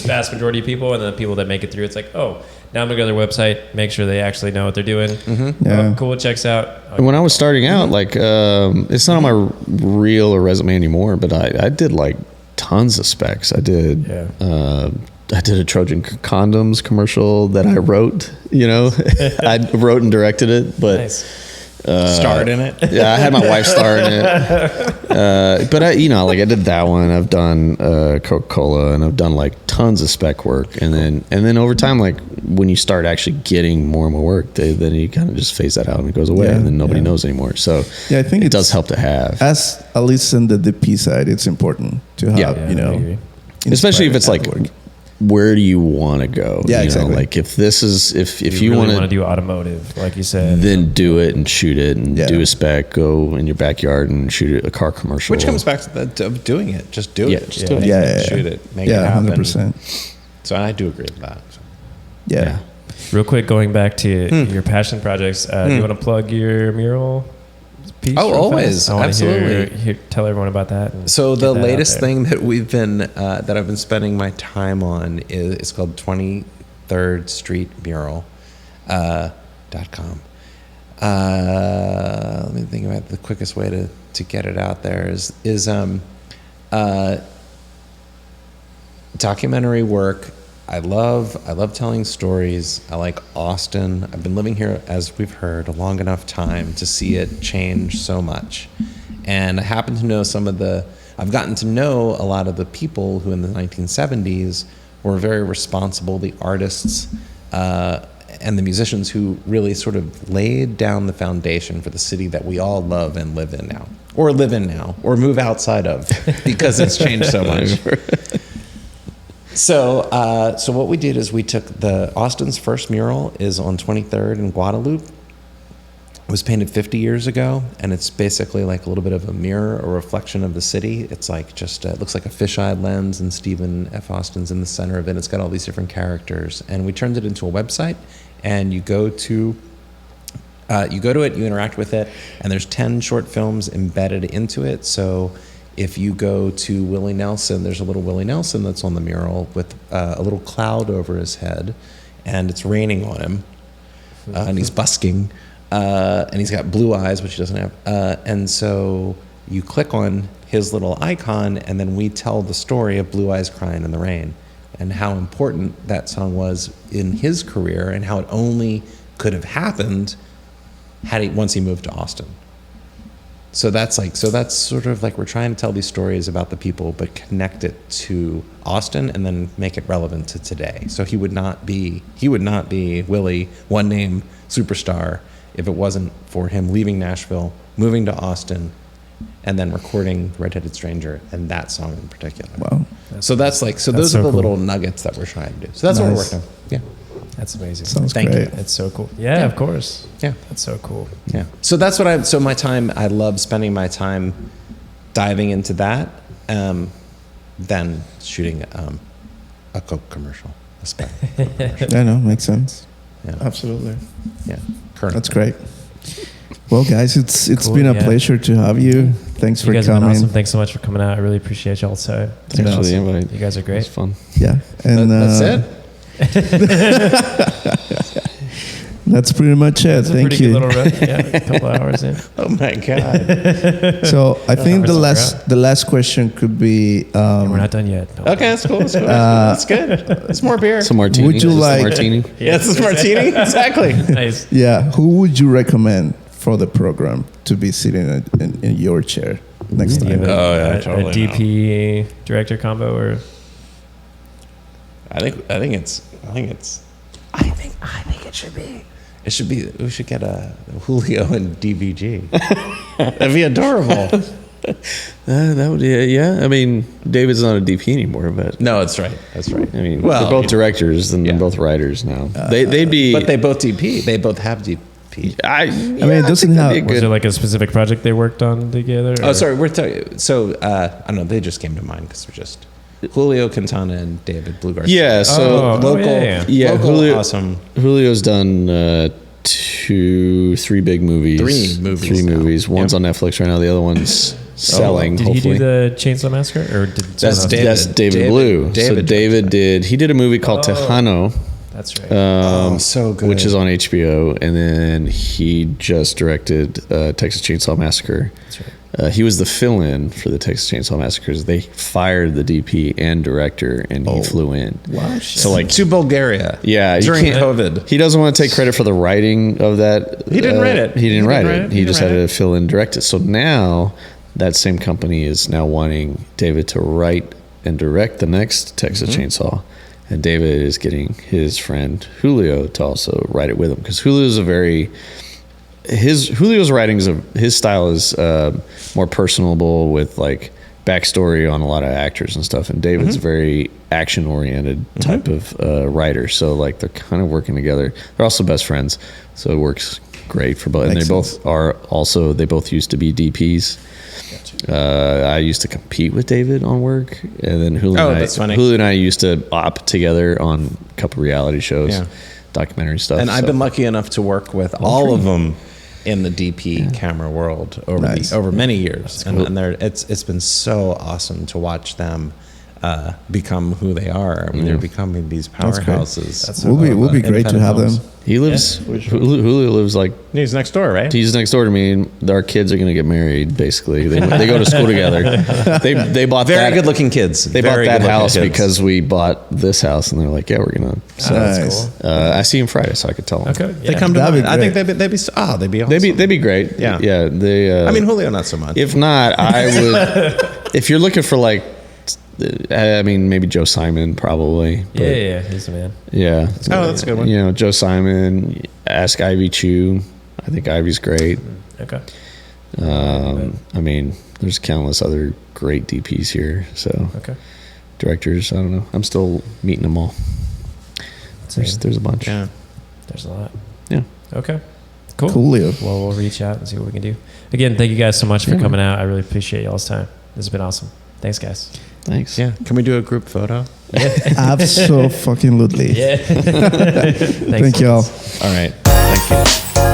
vast majority of people, and then the people that make it through, it's like, oh, now I'm gonna go to their website, make sure they actually know what they're doing. Yeah. Oh, cool, it checks out. when I was starting out, like, it's not on my reel or resume anymore, but I did like tons of specs. I did. Yeah. I did a Trojan condoms commercial that I wrote. I wrote and directed it, but Nice. Starred in it. yeah, I had my wife star in it. But I did that one. I've done Coca-Cola, and I've done like tons of spec work, and then over time, like when you start actually getting more and more work, then you kind of just phase that out and it goes away, Yeah, and then nobody yeah. knows anymore. So Yeah, I think it it's- does help to have, As at least in the DP side, it's important to have, Yeah. Yeah, I agree. especially if it's like, work. where do you want to go? Yeah, You know, exactly. like if this is if You you really want want to do automotive, like you said. then do it and shoot it and Yeah. do a spec. Go in your backyard and shoot a car commercial. Which comes back to of doing it. Just do Yeah, it. Just yeah. make Yeah, it, yeah, shoot yeah. it, make it Yeah, happen. 100%. So I do agree with that. Yeah. Real quick, going back to your passion projects, do you want to plug your mural piece? Oh, real always. fast? I wanna Absolutely. tell everyone about that. and So get the that out latest there. thing that we've been that I've been spending my time on is called 23rd Street Mural .com. Let me think about the quickest way to get it out there is documentary work. I love telling stories. I like Austin. I've been living here, as we've heard, a long enough time to see it change so much. And I happen to know I've gotten to know a lot of the people who in the 1970s were very responsible, the artists and the musicians who really sort of laid down the foundation for the city that we all love and live in now, or move outside of, because it's changed so much. So what we did is we took Austin's first mural is on 23rd in Guadalupe. It was painted 50 years ago, and it's basically like a little bit of a mirror, a reflection of the city. It's like just it looks like a fisheye lens, and Stephen F. Austin's in the center of it. It's got all these different characters, and we turned it into a website. And you go to it, you interact with it, and there's 10 short films embedded into it. So if you go to Willie Nelson, there's a little Willie Nelson that's on the mural with a little cloud over his head, and it's raining on him, and he's busking, and he's got blue eyes, which he doesn't have. And so you click on his little icon, and then we tell the story of Blue Eyes Crying in the Rain, and how important that song was in his career, and how it only could have happened once he moved to Austin. So that's sort of like we're trying to tell these stories about the people, but connect it to Austin and then make it relevant to today. So he would not be Willie, one name superstar, if it wasn't for him leaving Nashville, moving to Austin, and then recording Red-Headed Stranger and that song in particular. Wow. So those are the cool. little nuggets that we're trying to do. So that's what we're Nice. working on. Yeah. That's amazing. Sounds Thank great. you. That's so cool. Yeah, of course. Yeah. That's so cool. Yeah. So that's what I love spending my time diving into that, than shooting a Coke commercial. A spec commercial. I know, makes sense. Yeah. Absolutely. Yeah. Currently. That's great. Well, guys, it's Cool, been a yeah. pleasure to have you. Thanks You for guys have been coming. awesome. Thanks so much for coming out. I really appreciate y'all's time. It's been Thanks for the awesome. invite. You guys are It great. was fun. Yeah, and That's it. that's pretty much it. That's a Thank pretty you. good little run. Yeah, a couple hours in. Oh my God. So I think the hours are last question could be, We're not done yet. No. Okay, that's cool. That's good. It's more beer. Some martini. Would you Just a like- martini? Yeah, it's a martini. Exactly. Nice. yeah, who would you recommend for the program to be sitting in your chair next Do you time? have Oh, yeah, a totally DP director combo or? I think it should be. It should be. We should get a Julio and DVG. That'd be adorable. That would, yeah. I mean, David's not a DP anymore, but No, that's right. That's right. I mean, Well, they're both directors and yeah. they're both writers now. They'd be. But they both DP. They both have DP. I mean, it doesn't have- Was there like a specific project they worked on together? Oh, or- sorry. We're talking. So I don't know. They just came to mind because we're just Julio Quintana and David Blue Garcia. Yeah. So Oh, local, yeah, local, Julio- awesome. Julio's done three big movies. Three movies now. One's Yep. on Netflix right now. The other one's selling. Did hopefully. he do the Chainsaw Massacre or did That's someone else do David. That's David Blue. David So David directed he did a movie called Oh. Tejano. that? That's right. So good. Which is on HBO, and then he just directed Texas Chainsaw Massacre. That's right. He was the fill-in for the Texas Chainsaw Massacres. They fired the DP and director, and he flew in. Wow. So like, to Bulgaria. yeah, you during can't- COVID. He doesn't want to take credit for the writing of that. He didn't write it. He didn't write it. He He just didn't had write to fill in, direct it. So now that same company is now wanting David to write and direct the next Texas Chainsaw. And David is getting his friend Julio to also write it with him, because Julio's Julio's writing his style is more personable, with like backstory on a lot of actors and stuff, and David's very action oriented type of writer. So like they're kind of working together. They're also best friends, so it works great for both. And Makes they sense. both used to be DPs. I used to compete with David on work, and then Oh, that's funny. Julio and I used to op together on a couple reality shows. Yeah. documentary stuff. And I've so. been lucky enough to work with all of them in the DP camera world over many years, and it's been so awesome to watch them become who they are. I mean, they're becoming these powerhouses. We'll be great to have them. He lives. Julio lives like He's next door, right? he's next door to me, and our kids are going to get married. Basically, they go to school together. They bought Very good looking kids. They bought that house because we bought this house, and they're like, yeah, we're gonna. So Nice. Cool. I see him Friday, so I could tell him. Okay. They come to That'd be mind. I think great. they'd be awesome. They'd be great. Yeah. yeah. They. I mean, Julio not so much. if not, I would. If you're looking for like, I mean, maybe Joe Simon probably. But Yeah, he's the man. Yeah. Oh, that's a good one. You know, Joe Simon. Ask Ivy Chu. I think Ivy's great. Okay. I mean, there's countless other great DPs here. So Okay. directors, I don't know. I'm still meeting them all. There's a bunch. Yeah. There's a lot. Yeah. Okay. Cool. Coolio. Well, we'll reach out and see what we can do. Again, thank you guys so much for coming out. I really appreciate y'all's time. This has been awesome. Thanks, guys. Thanks. Yeah. Can we do a group photo? Absolutely. Yeah. Thanks. Thank y'all. All right. Thank you.